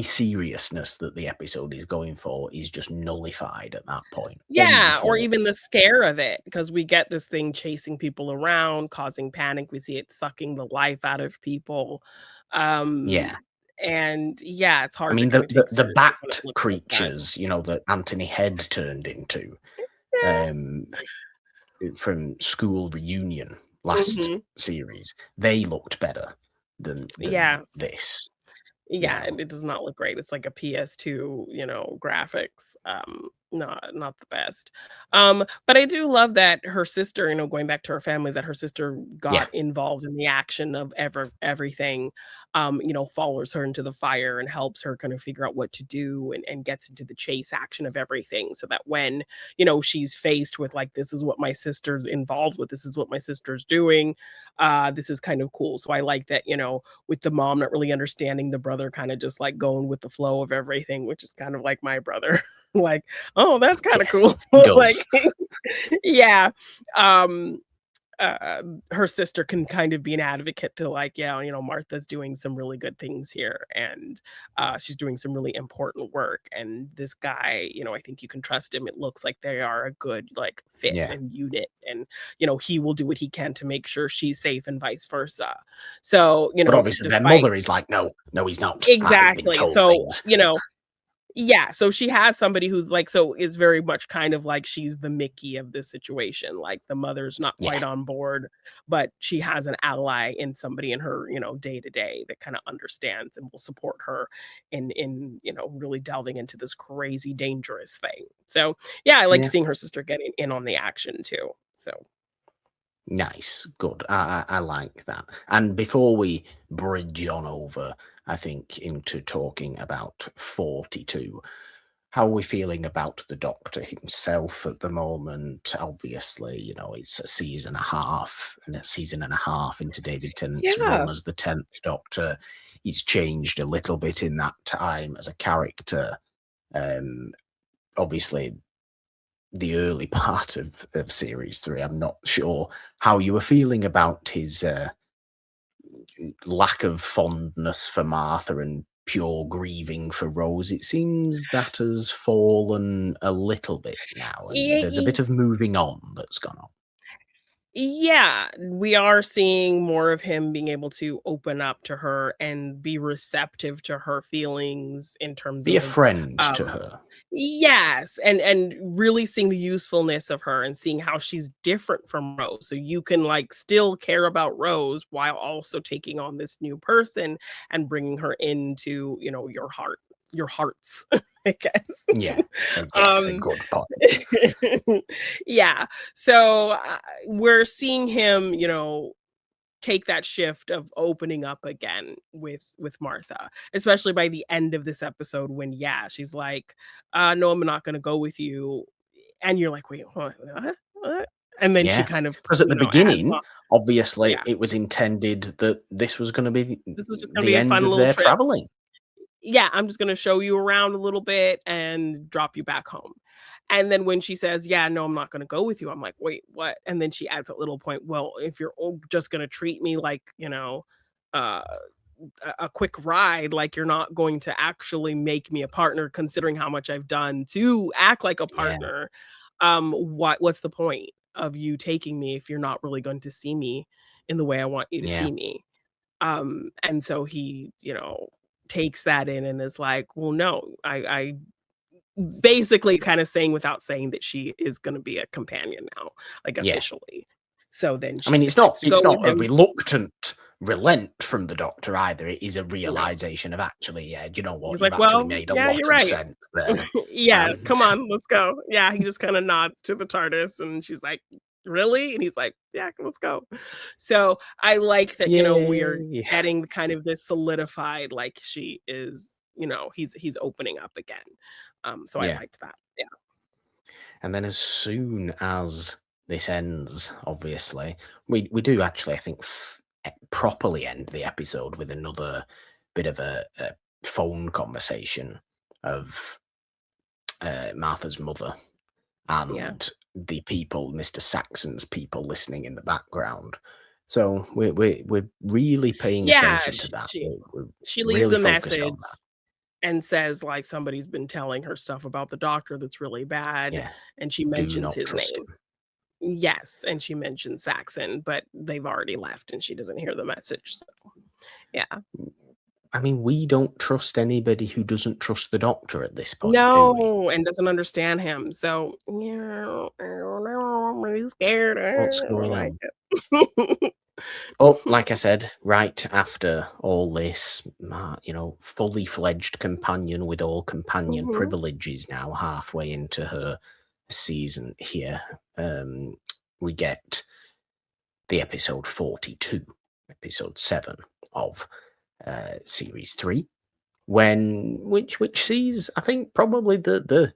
[SPEAKER 1] seriousness that the episode is going for is just nullified at that point. Any
[SPEAKER 2] Yeah, or
[SPEAKER 1] form.
[SPEAKER 2] even the scare of it, because we get this thing chasing people around, causing panic. We see it sucking the life out of people. Um,
[SPEAKER 1] Yeah.
[SPEAKER 2] and yeah, it's
[SPEAKER 1] I
[SPEAKER 2] hard to
[SPEAKER 1] mean,
[SPEAKER 2] kind of take
[SPEAKER 1] the
[SPEAKER 2] seriously when it
[SPEAKER 1] bat
[SPEAKER 2] looks like that.
[SPEAKER 1] creatures, that Anthony Head turned into,
[SPEAKER 2] Yeah.
[SPEAKER 1] um, from School Reunion last
[SPEAKER 2] Mhm.
[SPEAKER 1] series, they looked better than
[SPEAKER 2] Yes.
[SPEAKER 1] this, you
[SPEAKER 2] Yeah,
[SPEAKER 1] know?
[SPEAKER 2] it does not look great. It's like a PS2, graphics. Not the best. But I do love that her sister, going back to her family, that her sister
[SPEAKER 1] Yeah.
[SPEAKER 2] got involved in the action of everything, follows her into the fire and helps her kind of figure out what to do and gets into the chase action of everything so that when, she's faced with like, this is what my sister's involved with, this is what my sister's doing, this is kind of cool. So I like that, with the mom not really understanding, the brother kind of just like going with the flow of everything, which is kind of like my brother. Like, oh, that's kind of
[SPEAKER 1] Yes,
[SPEAKER 2] cool.
[SPEAKER 1] he does.
[SPEAKER 2] Like, yeah. Um, her sister can kind of be an advocate to like, yeah, Martha's doing some really good things here, and she's doing some really important work. And this guy, I think you can trust him. It looks like they are a good like fit
[SPEAKER 1] Yeah.
[SPEAKER 2] and unit, and he will do what he can to make sure she's safe and vice versa. So,
[SPEAKER 1] But obviously their
[SPEAKER 2] despite
[SPEAKER 1] mother is like, "No, no, he's not. I've been
[SPEAKER 2] exactly.
[SPEAKER 1] told
[SPEAKER 2] So,
[SPEAKER 1] things."
[SPEAKER 2] yeah, so she has somebody who's like, so it's very much kind of like she's the Mickey of this situation. Like the mother's not
[SPEAKER 1] Yeah.
[SPEAKER 2] quite on board, but she has an ally in somebody in her, day to day that kind of understands and will support her in really delving into this crazy dangerous thing. So yeah, I like
[SPEAKER 1] Yeah.
[SPEAKER 2] seeing her sister getting in on the action too. So
[SPEAKER 1] Nice. Good. I like that. And before we bridge on over, I think, into talking about 42. How are we feeling about the Doctor himself at the moment? Obviously, it's a season and a half into David Tennant's
[SPEAKER 2] Yeah.
[SPEAKER 1] run as the 10th Doctor. He's changed a little bit in that time as a character. Obviously, the early part of series 3, I'm not sure how you were feeling about his lack of fondness for Martha and pure grieving for Rose. It seems that has fallen a little bit now, and there's a bit of moving on that's gone on.
[SPEAKER 2] Yeah, we are seeing more of him being able to open up to her and be receptive to her feelings in terms
[SPEAKER 1] Be a
[SPEAKER 2] of,
[SPEAKER 1] friend to
[SPEAKER 2] um
[SPEAKER 1] her.
[SPEAKER 2] yes, and really seeing the usefulness of her and seeing how she's different from Rose, so you can, like, still care about Rose while also taking on this new person and bringing her into, your hearts, I guess.
[SPEAKER 1] Yeah, I guess a
[SPEAKER 2] Um
[SPEAKER 1] good point.
[SPEAKER 2] Yeah, so, we're seeing him, take that shift of opening up again with Martha, especially by the end of this episode when, yeah, she's like, no, I'm not gonna go with you. And you're like, wait, what? What? And then she
[SPEAKER 1] Yeah,
[SPEAKER 2] kind of,
[SPEAKER 1] because at the
[SPEAKER 2] adds
[SPEAKER 1] beginning,
[SPEAKER 2] on.
[SPEAKER 1] obviously,
[SPEAKER 2] Yeah,
[SPEAKER 1] it was intended that this was going to be
[SPEAKER 2] this was just gonna be
[SPEAKER 1] the
[SPEAKER 2] a
[SPEAKER 1] end
[SPEAKER 2] fun
[SPEAKER 1] of
[SPEAKER 2] little
[SPEAKER 1] their
[SPEAKER 2] trip.
[SPEAKER 1] traveling.
[SPEAKER 2] Yeah, I'm just gonna show you around a little bit and drop you back home. And then when she says, "Yeah, no, I'm not gonna go with you," I'm like, "Wait, what?" And then she adds a little point, "Well, if you're just gonna treat me like, uh, a quick ride, like you're not going to actually make me a partner, considering how much I've done to act like a
[SPEAKER 1] Yeah,
[SPEAKER 2] partner, what's the point of you taking me if you're not really going to see me in the way I want you to
[SPEAKER 1] yeah,
[SPEAKER 2] see me?" And so he, takes that in and is like, "Well, no, I basically kind of saying without saying that she is gonna be a companion now, like,
[SPEAKER 1] yeah.
[SPEAKER 2] officially. So then
[SPEAKER 1] I
[SPEAKER 2] she
[SPEAKER 1] mean,
[SPEAKER 2] decides to go
[SPEAKER 1] it's
[SPEAKER 2] with
[SPEAKER 1] not a
[SPEAKER 2] him.
[SPEAKER 1] reluctant relent from the Doctor either. It is a
[SPEAKER 2] No.
[SPEAKER 1] realization of actually, yeah, you know what?
[SPEAKER 2] He's
[SPEAKER 1] You've
[SPEAKER 2] like,
[SPEAKER 1] actually
[SPEAKER 2] "Well,
[SPEAKER 1] made a
[SPEAKER 2] yeah, you're
[SPEAKER 1] lot of
[SPEAKER 2] right.
[SPEAKER 1] sense there.
[SPEAKER 2] Yeah,
[SPEAKER 1] And
[SPEAKER 2] come on, let's go." Yeah, he just kinda nods to the TARDIS, and she's like, "Really?" And he's like, "Yeah, let's go." So, I like that, we are
[SPEAKER 1] yay.
[SPEAKER 2] getting kind of this solidified, like, she is, he's opening up again. So I
[SPEAKER 1] Yeah.
[SPEAKER 2] liked that. Yeah.
[SPEAKER 1] And then as soon as this ends, obviously, we do actually, I think, properly end the episode with another bit of a phone conversation of Martha's mother
[SPEAKER 2] Yeah.
[SPEAKER 1] and the people, Mr. Saxon's people, listening in the background. So we're really paying
[SPEAKER 2] Yeah,
[SPEAKER 1] attention to that. We're
[SPEAKER 2] she leaves
[SPEAKER 1] really
[SPEAKER 2] a
[SPEAKER 1] focused on
[SPEAKER 2] message
[SPEAKER 1] that.
[SPEAKER 2] and says, like, somebody's been telling her stuff about the doctor that's really bad,
[SPEAKER 1] Yeah.
[SPEAKER 2] and she
[SPEAKER 1] Do
[SPEAKER 2] mentions
[SPEAKER 1] not
[SPEAKER 2] his
[SPEAKER 1] trust
[SPEAKER 2] name.
[SPEAKER 1] him.
[SPEAKER 2] Yes, and she mentions Saxon, but they've already left and she doesn't hear the message, so yeah.
[SPEAKER 1] I mean, we don't trust anybody who doesn't trust the Doctor at this point, do we?
[SPEAKER 2] No, and doesn't understand him, so, yeah, I don't know, I'm really scared,
[SPEAKER 1] What's
[SPEAKER 2] I don't
[SPEAKER 1] going
[SPEAKER 2] like
[SPEAKER 1] on?
[SPEAKER 2] it.
[SPEAKER 1] But like I said, right after all this, fully fledged companion with all companion
[SPEAKER 2] Mhm.
[SPEAKER 1] privileges now, halfway into her season here, we get the episode 42, episode 7 of series 3, which sees, I think, probably the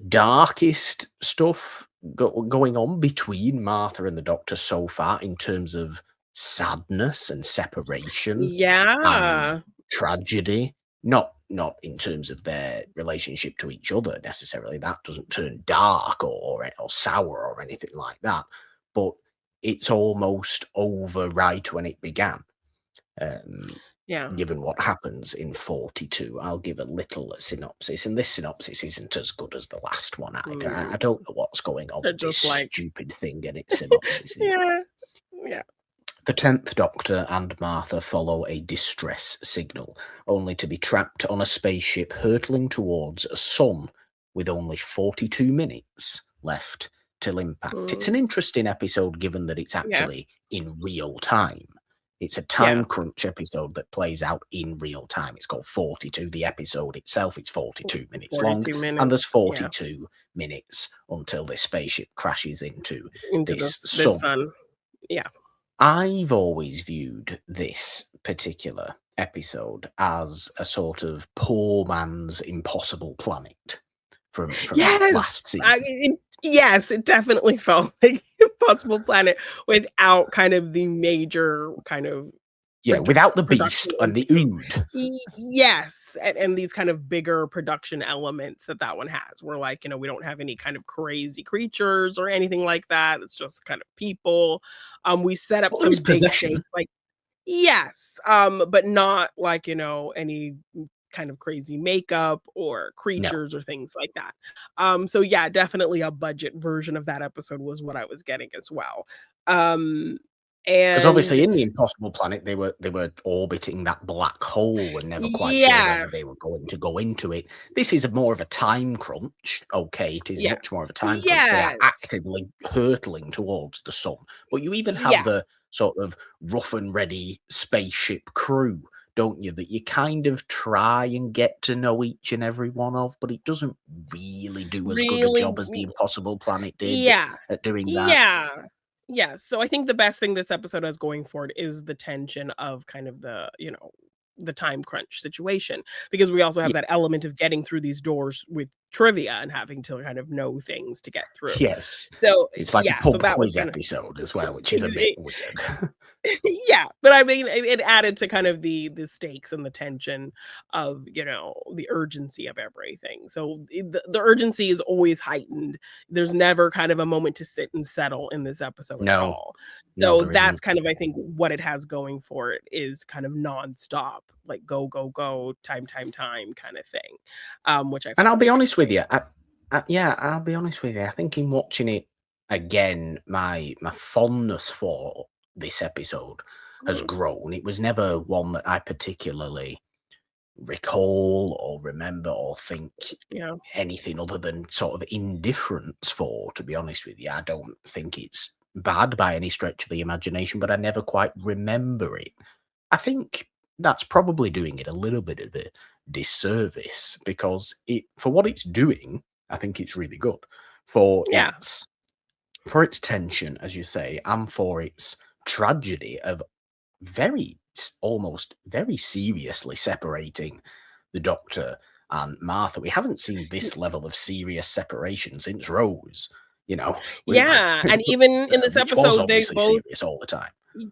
[SPEAKER 1] darkest stuff going on between Martha and the Doctor so far in terms of sadness and separation and
[SPEAKER 2] Yeah.
[SPEAKER 1] tragedy. Not in terms of their relationship to each other necessarily. That doesn't turn dark or sour or anything like that. But it's almost over right when it began. Um,
[SPEAKER 2] Yeah.
[SPEAKER 1] Given what happens in 42. I'll give a little synopsis, and this synopsis isn't as good as the last one either. I
[SPEAKER 2] Mm.
[SPEAKER 1] don't know what's going on
[SPEAKER 2] They're
[SPEAKER 1] with this
[SPEAKER 2] just like
[SPEAKER 1] stupid thing and its synopsises.
[SPEAKER 2] yeah, yeah.
[SPEAKER 1] The 10th Doctor and Martha follow a distress signal, only to be trapped on a spaceship hurtling towards a sun with only 42 minutes left till impact. It's
[SPEAKER 2] Mm.
[SPEAKER 1] an interesting episode given that it's
[SPEAKER 2] Yeah,
[SPEAKER 1] actually in real time. It's a
[SPEAKER 2] yeah.
[SPEAKER 1] time crunch episode that plays out in real time. It's called 42. The episode itself is 42 minutes long,
[SPEAKER 2] 42
[SPEAKER 1] and there's
[SPEAKER 2] minutes, yeah,
[SPEAKER 1] 42 minutes until this spaceship crashes into
[SPEAKER 2] into
[SPEAKER 1] this
[SPEAKER 2] this
[SPEAKER 1] sun.
[SPEAKER 2] sun. Yeah.
[SPEAKER 1] I've always viewed this particular episode as a sort of poor man's Impossible Planet from
[SPEAKER 2] Yes,
[SPEAKER 1] last season.
[SPEAKER 2] yes, it definitely felt like Impossible Planet without kind of the major kind of
[SPEAKER 1] Yeah, without the
[SPEAKER 2] production
[SPEAKER 1] beast and the
[SPEAKER 2] thing.
[SPEAKER 1] ood.
[SPEAKER 2] Yes, and these kind of bigger production elements that one has. We're like, we don't have any kind of crazy creatures or anything like that. It's just kind of people. We set up
[SPEAKER 1] Well, there
[SPEAKER 2] some
[SPEAKER 1] is
[SPEAKER 2] big
[SPEAKER 1] possession.
[SPEAKER 2] stakes, like yes, but not like, any kind of crazy makeup or
[SPEAKER 1] No.
[SPEAKER 2] creatures or things like that. So yeah, definitely a budget version of that episode was what I was getting as well. Um,
[SPEAKER 1] Because obviously
[SPEAKER 2] and
[SPEAKER 1] in the Impossible Planet, they were orbiting that black hole and never quite sure whether
[SPEAKER 2] yes,
[SPEAKER 1] they were going to go into it. This is more of a time crunch. Okay, it is
[SPEAKER 2] yeah,
[SPEAKER 1] much more of a time crunch. They are
[SPEAKER 2] yes,
[SPEAKER 1] actively hurtling towards the sun. But you even have
[SPEAKER 2] yeah,
[SPEAKER 1] the sort of rough and ready spaceship crew, don't you? That you kind of try and get to know each and every one of, but it doesn't really do as good a
[SPEAKER 2] really,
[SPEAKER 1] job as the Impossible Planet did
[SPEAKER 2] yeah,
[SPEAKER 1] at doing that.
[SPEAKER 2] yeah. Yes, so I think the best thing this episode has going for it is the tension of kind of the time crunch situation, because we also have
[SPEAKER 1] Ye
[SPEAKER 2] that element of getting through these doors with trivia and having to kind of know things to get through.
[SPEAKER 1] Yes.
[SPEAKER 2] So,
[SPEAKER 1] It's like a
[SPEAKER 2] yeah, so
[SPEAKER 1] pub
[SPEAKER 2] that was
[SPEAKER 1] quiz
[SPEAKER 2] kinda
[SPEAKER 1] episode as well, which is a bit weird.
[SPEAKER 2] yeah, but I mean, it added to kind of the stakes and the tension of, the urgency of everything. So the urgency is always heightened. There's never kind of a moment to sit and settle in this episode at
[SPEAKER 1] No,
[SPEAKER 2] all.
[SPEAKER 1] no,
[SPEAKER 2] So
[SPEAKER 1] there
[SPEAKER 2] that's
[SPEAKER 1] isn't.
[SPEAKER 2] kind of, I think, what it has going for it is kind of nonstop, like go, go, go, time kind of thing, which I
[SPEAKER 1] And I'll
[SPEAKER 2] found
[SPEAKER 1] be honest with
[SPEAKER 2] interesting.
[SPEAKER 1] you, yeah, I'll be honest with you, I think in watching it again, my fondness for this episode has
[SPEAKER 2] Mhm.
[SPEAKER 1] grown. It was never one that I particularly recall or remember or think
[SPEAKER 2] Yeah.
[SPEAKER 1] anything other than sort of indifference for, to be honest with you. I don't think it's bad by any stretch of the imagination, but I never quite remember it. I think that's probably doing it a little bit of a disservice because for what it's doing, I think it's really good. For
[SPEAKER 2] Yeah.
[SPEAKER 1] its tension, as you say, and for its tragedy of almost very seriously separating the Doctor and Martha. We haven't seen this level of serious separation since Rose, you know, we
[SPEAKER 2] Yeah, and even in this
[SPEAKER 1] which was
[SPEAKER 2] episode, they
[SPEAKER 1] obviously
[SPEAKER 2] both
[SPEAKER 1] serious all the time.
[SPEAKER 2] Y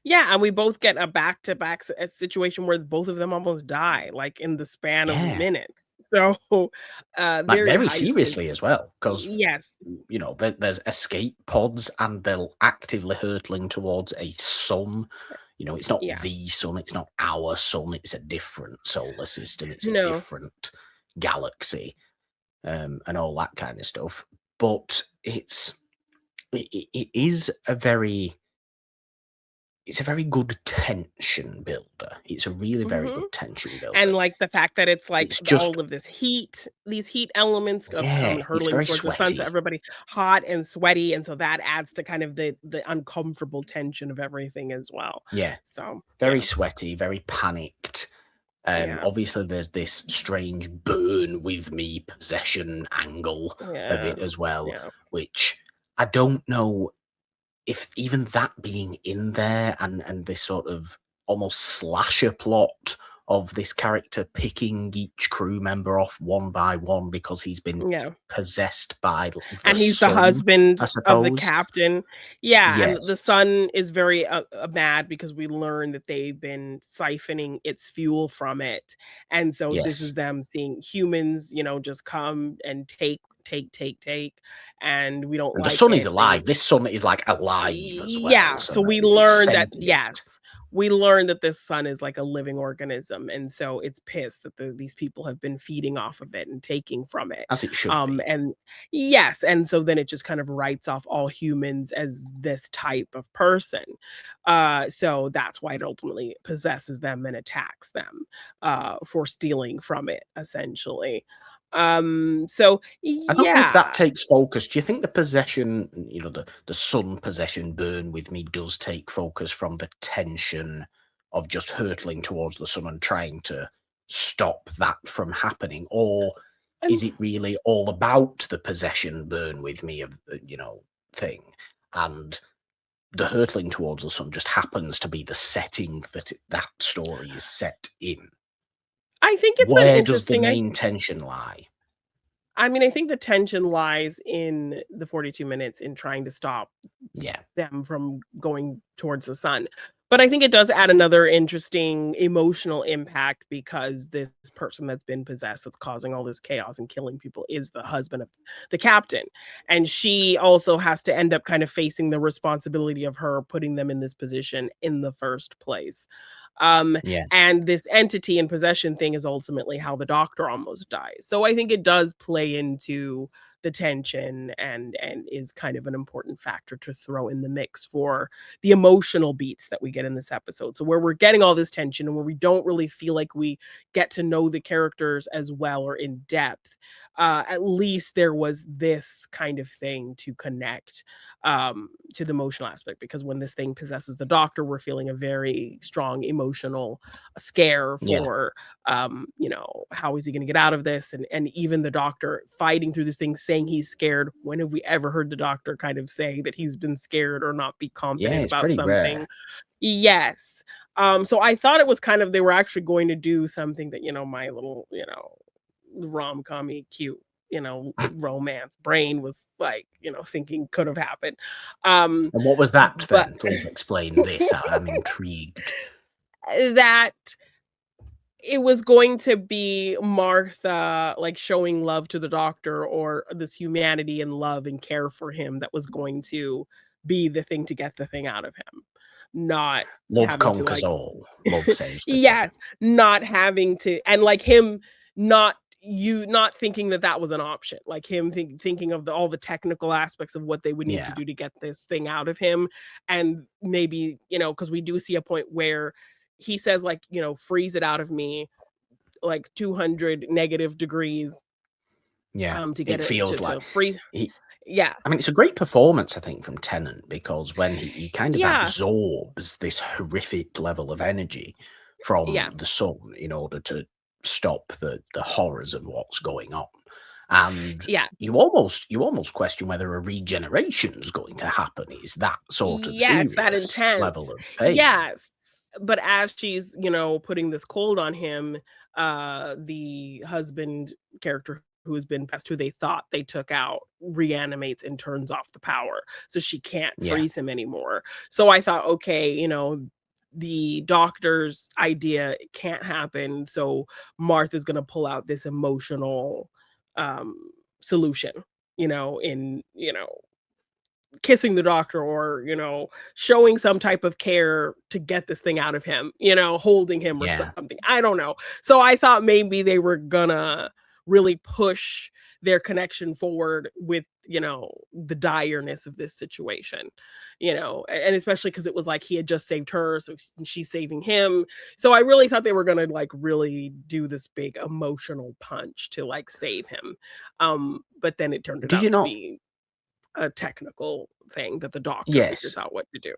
[SPEAKER 2] yeah, and we both get a back-to-back situation where both of them almost die, like, in the span of
[SPEAKER 1] Yeah,
[SPEAKER 2] minutes. So,
[SPEAKER 1] like
[SPEAKER 2] very
[SPEAKER 1] very
[SPEAKER 2] high stake.
[SPEAKER 1] seriously as well, because
[SPEAKER 2] Yes.
[SPEAKER 1] there's escape pods and they're actively hurtling towards a sun. It's not
[SPEAKER 2] Yeah.
[SPEAKER 1] the sun, it's not our sun, it's a different solar system, it's a
[SPEAKER 2] No.
[SPEAKER 1] different galaxy, and all that kind of stuff. But it is it's a very good tension builder. It's a really very
[SPEAKER 2] Mhm.
[SPEAKER 1] good tension
[SPEAKER 2] And,
[SPEAKER 1] builder.
[SPEAKER 2] like, the fact that it's, like,
[SPEAKER 1] It's just
[SPEAKER 2] all of this heat, these heat elements of
[SPEAKER 1] yeah,
[SPEAKER 2] coming
[SPEAKER 1] it's
[SPEAKER 2] hurtling
[SPEAKER 1] very
[SPEAKER 2] towards the sun, so
[SPEAKER 1] sweaty.
[SPEAKER 2] everybody hot and sweaty, and so that adds to kind of the uncomfortable tension of everything as well.
[SPEAKER 1] Yeah,
[SPEAKER 2] So,
[SPEAKER 1] very
[SPEAKER 2] yeah.
[SPEAKER 1] sweaty, very panicked.
[SPEAKER 2] Yeah.
[SPEAKER 1] Obviously, there's this strange burn with me possession angle of
[SPEAKER 2] Yeah.
[SPEAKER 1] it as well,
[SPEAKER 2] Yeah.
[SPEAKER 1] which I don't know if even that being in there and this sort of almost slasher plot of this character picking each crew member off one by one because he's been
[SPEAKER 2] Yeah.
[SPEAKER 1] possessed by the
[SPEAKER 2] And he's the
[SPEAKER 1] sun,
[SPEAKER 2] husband
[SPEAKER 1] I
[SPEAKER 2] of the
[SPEAKER 1] suppose.
[SPEAKER 2] captain. Yeah, and the
[SPEAKER 1] Yes,
[SPEAKER 2] son is very, mad because we learn that they've been siphoning its fuel from it, and so this
[SPEAKER 1] yes.
[SPEAKER 2] is them seeing humans, just come and take, and we don't
[SPEAKER 1] And the
[SPEAKER 2] like
[SPEAKER 1] sun is
[SPEAKER 2] it. They
[SPEAKER 1] alive. This sun is like alive as well,
[SPEAKER 2] yeah,
[SPEAKER 1] so
[SPEAKER 2] so
[SPEAKER 1] that
[SPEAKER 2] we
[SPEAKER 1] it's
[SPEAKER 2] learned that
[SPEAKER 1] sentient.
[SPEAKER 2] yes, we learned that this sun is like a living organism, and so it's pissed that these people have been feeding off of it and taking from it.
[SPEAKER 1] As it should be.
[SPEAKER 2] And yes, and so then it just kind of writes off all humans as this type of person. So that's why it ultimately possesses them and attacks them for stealing from it, essentially. So
[SPEAKER 1] I don't know if that
[SPEAKER 2] yeah.
[SPEAKER 1] takes focus. Do you think the possession, the sun possession burn with me does take focus from the tension of just hurtling towards the sun and trying to stop that from happening? Or is it really all about the possession burn with me of, thing? And the hurtling towards the sun just happens to be the setting that story is set in.
[SPEAKER 2] I think it's an
[SPEAKER 1] Where does the
[SPEAKER 2] interesting
[SPEAKER 1] main tension lie?
[SPEAKER 2] I mean, I think the tension lies in the 42 minutes in trying to stop
[SPEAKER 1] Yeah,
[SPEAKER 2] them from going towards the sun. But I think it does add another interesting emotional impact because this person that's been possessed, that's causing all this chaos and killing people, is the husband of the captain. And she also has to end up kind of facing the responsibility of her putting them in this position in the first place. Um,
[SPEAKER 1] yeah,
[SPEAKER 2] and this entity and possession thing is ultimately how the doctor almost dies. So I think it does play into the tension and is kind of an important factor to throw in the mix for the emotional beats that we get in this episode. So where we're getting all this tension and where we don't really feel like we get to know the characters as well or in depth, at least there was this kind of thing to connect to the emotional aspect, because when this thing possesses the doctor, we're feeling a very strong emotional scare
[SPEAKER 1] yeah,
[SPEAKER 2] for how is he going to get out of this, and even the doctor fighting through this thing saying he's scared. When have we ever heard the doctor kind of say that he's been scared or not be
[SPEAKER 1] yeah.
[SPEAKER 2] confident
[SPEAKER 1] It's
[SPEAKER 2] about
[SPEAKER 1] pretty
[SPEAKER 2] something?
[SPEAKER 1] rare.
[SPEAKER 2] Yes. So I thought it was kind of, they were actually going to do something that, my little, rom-com-y cute, romance brain was like, thinking could have happened. Um,
[SPEAKER 1] And what was that
[SPEAKER 2] but
[SPEAKER 1] then? Please explain this. I'm intrigued.
[SPEAKER 2] that it was going to be Martha like showing love to the doctor, or this humanity and love and care for him that was going to be the thing to get the thing out of him. Not
[SPEAKER 1] Love
[SPEAKER 2] having to
[SPEAKER 1] conquers
[SPEAKER 2] like
[SPEAKER 1] all. Love saves the day.
[SPEAKER 2] yes, not having to, and like him not thinking that that was an option. Like him thinking of all the technical aspects of what they would need to
[SPEAKER 1] Yeah,
[SPEAKER 2] do to get this thing out of him. And maybe, because we do see a point where he says like, freeze it out of me like 200 negative degrees
[SPEAKER 1] yeah.
[SPEAKER 2] to get
[SPEAKER 1] It
[SPEAKER 2] it
[SPEAKER 1] feels like
[SPEAKER 2] to freeze.
[SPEAKER 1] he.
[SPEAKER 2] Yeah.
[SPEAKER 1] I mean, it's a great performance, I think, from Tennant, because when he kind of
[SPEAKER 2] Yeah.
[SPEAKER 1] absorbs this horrific level of energy
[SPEAKER 2] Yeah.
[SPEAKER 1] from the sun in order to stop the horrors of what's going on. And
[SPEAKER 2] Yeah.
[SPEAKER 1] you almost question whether a regeneration is going to happen. Is that sort of
[SPEAKER 2] Yeah, it's that
[SPEAKER 1] serious level
[SPEAKER 2] intense.
[SPEAKER 1] of pain?
[SPEAKER 2] Yes. But as she's, putting this cold on him, the husband character who has been past, who they thought they took out, reanimates and turns off the power. So she can't
[SPEAKER 1] Yeah,
[SPEAKER 2] freeze him anymore. So I thought, okay, the doctor's idea can't happen. So Martha's gonna pull out this emotional um solution, in kissing the doctor, or showing some type of care to get this thing out of him, holding him or
[SPEAKER 1] yeah.
[SPEAKER 2] something, I don't know. So I thought maybe they were gonna really push their connection forward with the direness of this situation, and especially because it was like he had just saved her, so she's saving him. So I really thought they were gonna like really do this big emotional punch to like save him. But then it turned it
[SPEAKER 1] Do you
[SPEAKER 2] out to
[SPEAKER 1] not?
[SPEAKER 2] be a technical thing that the doctor figures
[SPEAKER 1] Yes.
[SPEAKER 2] out what to do,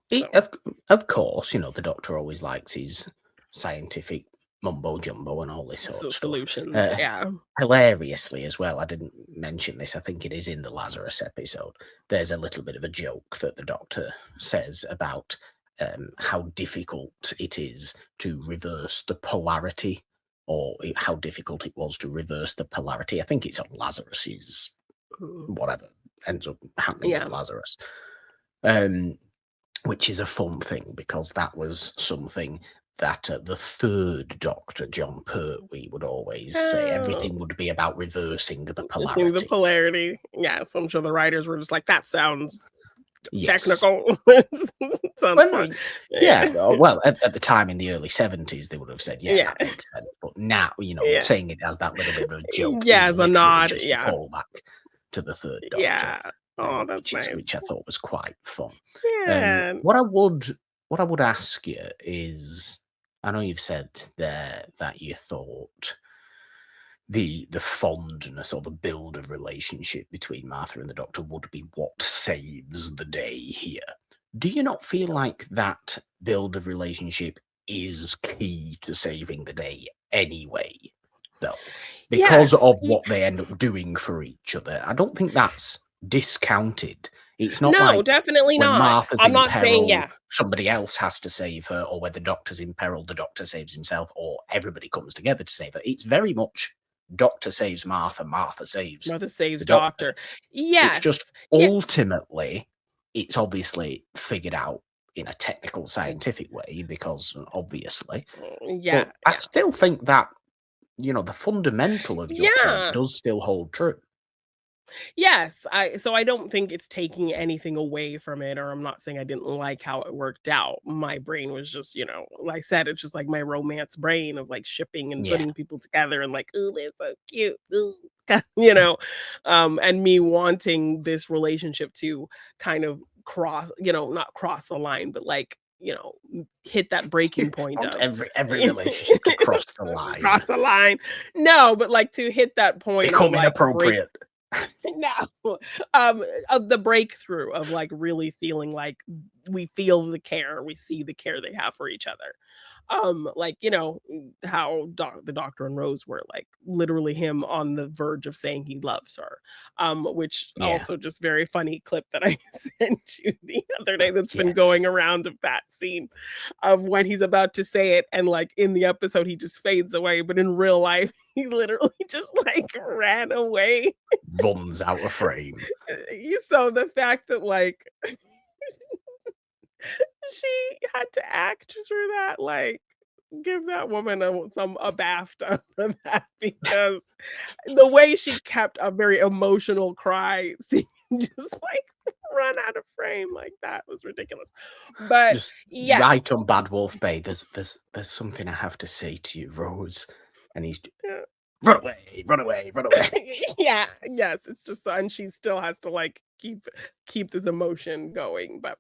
[SPEAKER 1] He,
[SPEAKER 2] so
[SPEAKER 1] of course, the doctor always likes his scientific mumbo jumbo and all this sort
[SPEAKER 2] so
[SPEAKER 1] of stuff.
[SPEAKER 2] solutions,
[SPEAKER 1] Uh,
[SPEAKER 2] yeah.
[SPEAKER 1] Hilariously, as well, I didn't mention this. I think it is in the Lazarus episode. There's a little bit of a joke that the doctor says about how difficult it is to reverse the polarity, or how difficult it was to reverse the polarity. I think it's on Lazarus's
[SPEAKER 2] Mhm.
[SPEAKER 1] whatever ends up happening
[SPEAKER 2] Yeah.
[SPEAKER 1] with Lazarus. Um, which is a fun thing, because that was something that the third Doctor, John Pertwee, would always say.
[SPEAKER 2] Oh,
[SPEAKER 1] Everything would be about reversing the
[SPEAKER 2] it seemed the
[SPEAKER 1] polarity.
[SPEAKER 2] polarity. Yeah, so I'm sure the writers were just like, "That sounds
[SPEAKER 1] Yes.
[SPEAKER 2] technical." Sounds
[SPEAKER 1] Well,
[SPEAKER 2] fun.
[SPEAKER 1] no, yeah.
[SPEAKER 2] Yeah.
[SPEAKER 1] Well, at the time in the early 70s, they would have said, yeah,
[SPEAKER 2] Yeah.
[SPEAKER 1] that makes sense. But now,
[SPEAKER 2] Yeah.
[SPEAKER 1] saying it as that little bit of a joke
[SPEAKER 2] Yeah,
[SPEAKER 1] is
[SPEAKER 2] as a
[SPEAKER 1] literally
[SPEAKER 2] nod,
[SPEAKER 1] just a
[SPEAKER 2] yeah.
[SPEAKER 1] callback to the third Doctor,
[SPEAKER 2] Yeah. Oh, that's nice.
[SPEAKER 1] which I thought was quite fun.
[SPEAKER 2] Yeah.
[SPEAKER 1] What I would ask you is, I know you've said there that you thought the fondness or the build of relationship between Martha and the Doctor would be what saves the day here. Do you not feel like that build of relationship is key to saving the day anyway, though? Because
[SPEAKER 2] Yes.
[SPEAKER 1] of what they end up doing for each other. I don't think that's discounted It's not
[SPEAKER 2] No,
[SPEAKER 1] like
[SPEAKER 2] definitely
[SPEAKER 1] when
[SPEAKER 2] not.
[SPEAKER 1] Martha's
[SPEAKER 2] I'm
[SPEAKER 1] in
[SPEAKER 2] not saying,
[SPEAKER 1] peril,
[SPEAKER 2] yeah.
[SPEAKER 1] somebody else has to save her, or when the Doctor's in peril, the Doctor saves himself, or everybody comes together to save her. It's very much Doctor saves Martha, Martha saves
[SPEAKER 2] Mother saves
[SPEAKER 1] the Doctor.
[SPEAKER 2] Doctor.
[SPEAKER 1] It's just
[SPEAKER 2] Yes. Yeah.
[SPEAKER 1] ultimately, it's obviously figured out in a technical, scientific way, because obviously,
[SPEAKER 2] Yeah.
[SPEAKER 1] but I still think that, the fundamental of your point
[SPEAKER 2] Yeah.
[SPEAKER 1] does still hold true.
[SPEAKER 2] Yes, I don't think it's taking anything away from it, or I'm not saying I didn't like how it worked out. My brain was just, like I said, it's just like my romance brain of like shipping and
[SPEAKER 1] Yeah.
[SPEAKER 2] putting people together and like, oh, they're so cute, ooh," you know, and me wanting this relationship to kind of cross, not cross the line, but like, hit that breaking point
[SPEAKER 1] Want
[SPEAKER 2] of
[SPEAKER 1] every relationship to cross the line.
[SPEAKER 2] cross the line. No, but like to hit that point of
[SPEAKER 1] Become
[SPEAKER 2] like
[SPEAKER 1] inappropriate.
[SPEAKER 2] no, of the breakthrough of like really feeling like we feel the care, we see the care they have for each other. Like how the Doctor and Rose were like literally him on the verge of saying he loves her. Which
[SPEAKER 1] Yeah.
[SPEAKER 2] also just very funny clip that I sent you the other day that's been
[SPEAKER 1] Yes.
[SPEAKER 2] going around of that scene of when he's about to say it, and like in the episode he just fades away, but in real life he literally just like ran away.
[SPEAKER 1] Runs out of frame.
[SPEAKER 2] So the fact that like she had to act through that, like, give that woman a BAFTA for that, because the way she kept a very emotional cry seemed just like run out of frame like that was ridiculous. But
[SPEAKER 1] Just
[SPEAKER 2] yeah,
[SPEAKER 1] right on Bad Wolf Bay. There's something I have to say to you, Rose. And he's
[SPEAKER 2] yeah.
[SPEAKER 1] run away, run away, run away.
[SPEAKER 2] Yeah, yes, it's just and she still has to like keep this emotion going. But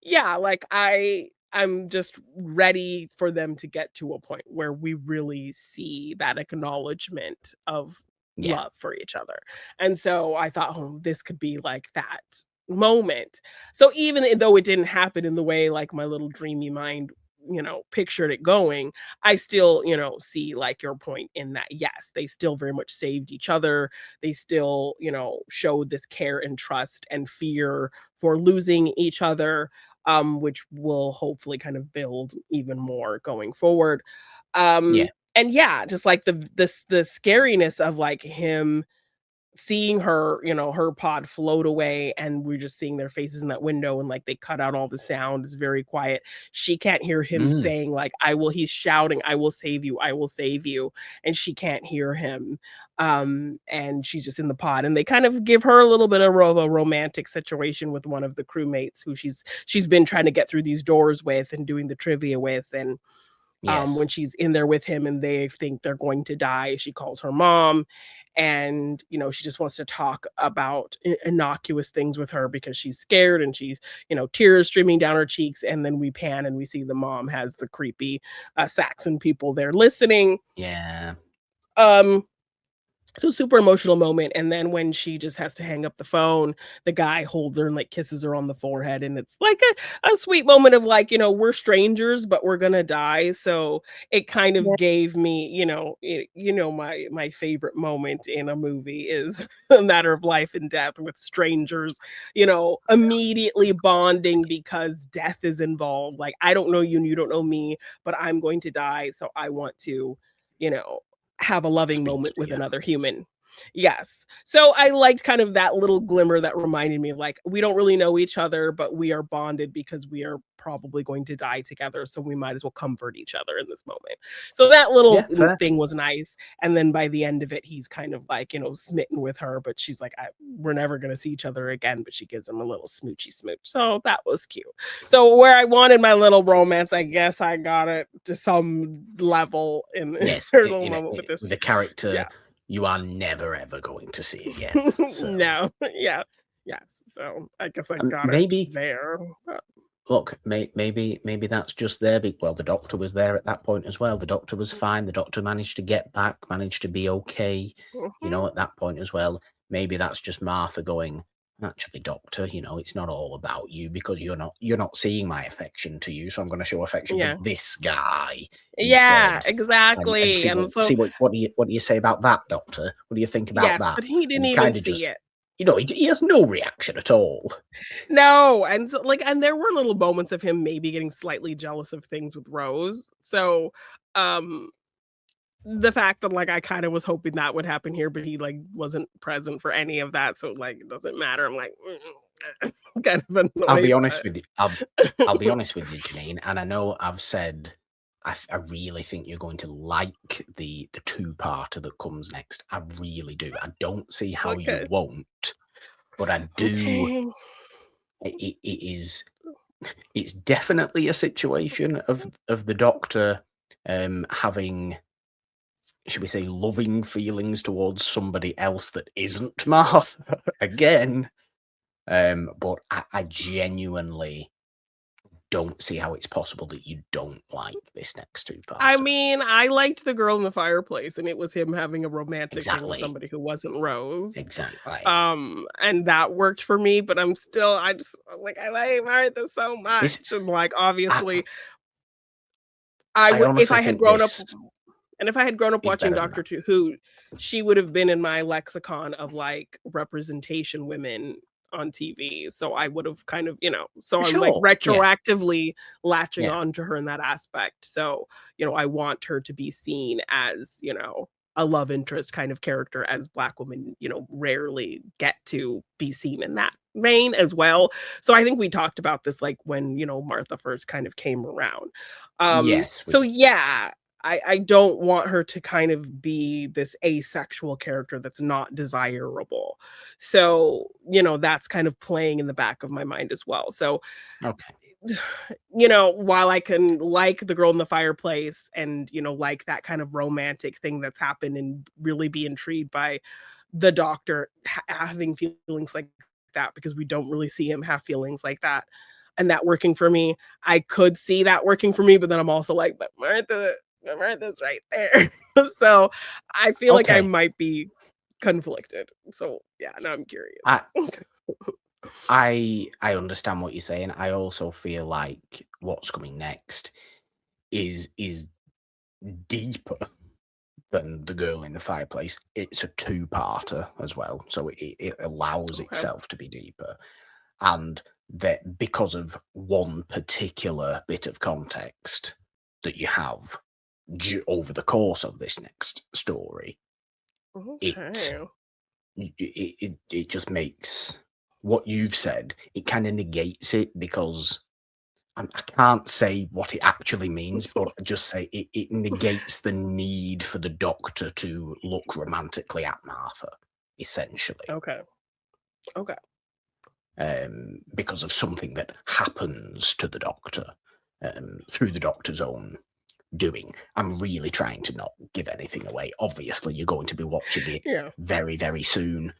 [SPEAKER 2] yeah, like I'm just ready for them to get to a point where we really see that acknowledgement of
[SPEAKER 1] Yeah.
[SPEAKER 2] love for each other. And so I thought, oh, this could be like that moment. So even though it didn't happen in the way like my little dreamy mind, pictured it going, I still, see like your point in that, yes, they still very much saved each other. They still, showed this care and trust and fear for losing each other, which will hopefully kind of build even more going forward.
[SPEAKER 1] Yeah.
[SPEAKER 2] And yeah, just like the scariness of like him seeing her, her pod float away, and we're just seeing their faces in that window, and like they cut out all the sound. It's very quiet. She can't hear him saying like, he's shouting, I will save you, I will save you. And she can't hear him. And she's just in the pod, and they kind of give her a little bit of a romantic situation with one of the crewmates who she's been trying to get through these doors with and doing the trivia with. And
[SPEAKER 1] Yes.
[SPEAKER 2] when she's in there with him and they think they're going to die, she calls her mom, and she just wants to talk about innocuous things with her because she's scared, and she's tears streaming down her cheeks. And then we pan and we see the mom has the creepy Saxon people there listening.
[SPEAKER 1] Yeah.
[SPEAKER 2] So super emotional moment. And then when she just has to hang up the phone, the guy holds her and like kisses her on the forehead, and it's like a sweet moment of like, we're strangers but we're gonna die. So it kind of gave me, my favorite moment in a movie is a matter of life and death with strangers, immediately bonding because death is involved. Like, I don't know you and you don't know me, but I'm going to die, so I want to, have a loving
[SPEAKER 1] Speak
[SPEAKER 2] moment
[SPEAKER 1] to
[SPEAKER 2] with
[SPEAKER 1] you.
[SPEAKER 2] another human. Yes. So I liked kind of that little glimmer that reminded me of like, we don't really know each other, but we are bonded because we are probably going to die together. So we might as well comfort each other in this moment. So that little
[SPEAKER 1] fair.
[SPEAKER 2] thing was nice. And then by the end of it, he's kind of like, smitten with her, but she's like, we're never going to see each other again. But she gives him a little smoochy smooch. So that was cute. So where I wanted my little romance, I guess I got it to some level in
[SPEAKER 1] Yes.
[SPEAKER 2] her little moment with this.
[SPEAKER 1] With the character
[SPEAKER 2] Yeah.
[SPEAKER 1] you are never ever going to see again. So.
[SPEAKER 2] No. Yeah. Yes. So I guess I got
[SPEAKER 1] maybe
[SPEAKER 2] it there.
[SPEAKER 1] look, maybe that's just there. Well, the Doctor was there at that point as well. The Doctor was fine. The Doctor managed to get back, managed to be okay, at that point as well. Maybe that's just Martha going, actually, Doctor, it's not all about you, because you're not seeing my affection to you, so I'm going to show affection to this guy
[SPEAKER 2] Yeah,
[SPEAKER 1] instead.
[SPEAKER 2] exactly.
[SPEAKER 1] And see
[SPEAKER 2] And
[SPEAKER 1] what,
[SPEAKER 2] so
[SPEAKER 1] see what do you say about that, Doctor? What do you think about
[SPEAKER 2] yes,
[SPEAKER 1] that?
[SPEAKER 2] but he didn't
[SPEAKER 1] And
[SPEAKER 2] even
[SPEAKER 1] kind of
[SPEAKER 2] see
[SPEAKER 1] just
[SPEAKER 2] it.
[SPEAKER 1] he has no reaction at all.
[SPEAKER 2] No, and so, like, and there were little moments of him maybe getting slightly jealous of things with Rose. So, um, the fact that, like, I kinda was hoping that would happen here, but he, like, wasn't present for any of that, so, like, it doesn't matter. I'm like, kind of
[SPEAKER 1] I'll be
[SPEAKER 2] annoyed,
[SPEAKER 1] honest
[SPEAKER 2] but
[SPEAKER 1] with you. I'll be honest with you, Jeannine, and I know I've said I really think you're going to like the two-parter that comes next. I really do. I don't see how you
[SPEAKER 2] okay.
[SPEAKER 1] won't, but I do.
[SPEAKER 2] Okay.
[SPEAKER 1] It is. It's definitely a situation of the Doctor having, should we say, loving feelings towards somebody else that isn't Martha again. But I genuinely don't see how it's possible that you don't like this next
[SPEAKER 2] I
[SPEAKER 1] two-parter.
[SPEAKER 2] mean, I liked the girl in the fireplace, and it was him having a romantic thing with
[SPEAKER 1] Exactly.
[SPEAKER 2] somebody who wasn't Rose.
[SPEAKER 1] Exactly.
[SPEAKER 2] And that worked for me, but I just like, I like Martha so
[SPEAKER 1] This
[SPEAKER 2] much, and, like,
[SPEAKER 1] I
[SPEAKER 2] obviously,
[SPEAKER 1] I
[SPEAKER 2] if
[SPEAKER 1] honestly
[SPEAKER 2] I had
[SPEAKER 1] think
[SPEAKER 2] grown up
[SPEAKER 1] this
[SPEAKER 2] and if I had grown up
[SPEAKER 1] is
[SPEAKER 2] watching
[SPEAKER 1] better than that.
[SPEAKER 2] Doctor Who, she would have been in my lexicon of, like, representation women on TV, so I would have kind of, so I'm, like,
[SPEAKER 1] Sure. Yeah.
[SPEAKER 2] retroactively latching
[SPEAKER 1] Yeah.
[SPEAKER 2] on to her in that aspect, so, I want her to be seen as, a love interest kind of character, as Black women, rarely get to be seen in that vein as well, so I think we talked about this, like, when, Martha first kind of came around.
[SPEAKER 1] Yes, we
[SPEAKER 2] So
[SPEAKER 1] did.
[SPEAKER 2] yeah, I don't want her to kind of be this asexual character that's not desirable. So, that's kind of playing in the back of my mind as well. So,
[SPEAKER 1] Okay.
[SPEAKER 2] while I can like the girl in the fireplace and, like that kind of romantic thing that's happened and really be intrigued by the Doctor having feelings like that, because we don't really see him have feelings like that. And that working for me, I could see that working for me, but then I'm also like, but Martha's right there. So I feel like I
[SPEAKER 1] Okay.
[SPEAKER 2] might be conflicted. So yeah, now I'm curious.
[SPEAKER 1] I I understand what you're saying. I also feel like what's coming next is deeper than The Girl in the Fireplace. It's a two-parter as well, so it allows
[SPEAKER 2] Okay.
[SPEAKER 1] itself to be deeper. And that because of one particular bit of context that you have over the course of this next story, it
[SPEAKER 2] Okay.
[SPEAKER 1] it just makes what you've said, it kind of negates it because I can't say what it actually means, but just say it negates the need for the Doctor to look romantically at Martha, essentially,
[SPEAKER 2] Okay. Okay.
[SPEAKER 1] because of something that happens to the Doctor through the Doctor's own doing. I'm really trying to not give anything away. Obviously, you're going to be watching it
[SPEAKER 2] Yeah.
[SPEAKER 1] very, very soon.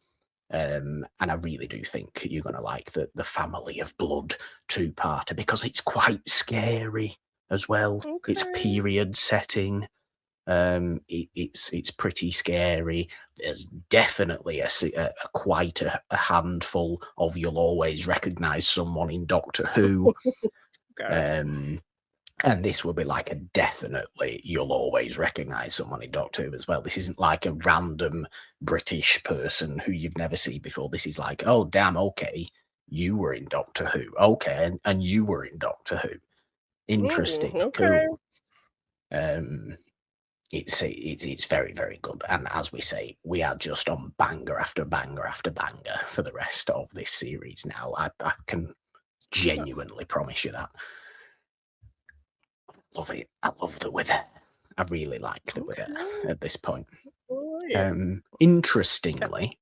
[SPEAKER 1] And I really do think you're going to like the Family of Blood two-parter because it's quite scary as well. It's a
[SPEAKER 2] Okay.
[SPEAKER 1] period setting. It's pretty scary. There's definitely quite a handful of you'll always recognise someone in Doctor Who.
[SPEAKER 2] Okay.
[SPEAKER 1] Um, and this will be like a definitely you'll always recognise someone in Doctor Who as well. This isn't like a random British person who you've never seen before. This is like, oh damn, okay, you were in Doctor Who. Okay, and you were in Doctor Who. Interesting,
[SPEAKER 2] Okay.
[SPEAKER 1] cool. Um it's very, very good. And as we say, we are just on banger after banger after banger for the rest of this series now. I can
[SPEAKER 2] Okay.
[SPEAKER 1] genuinely promise you that. Love it. I love that we're there. I really like that we're there
[SPEAKER 2] Okay.
[SPEAKER 1] at this point.
[SPEAKER 2] All right. Okay.
[SPEAKER 1] Interestingly,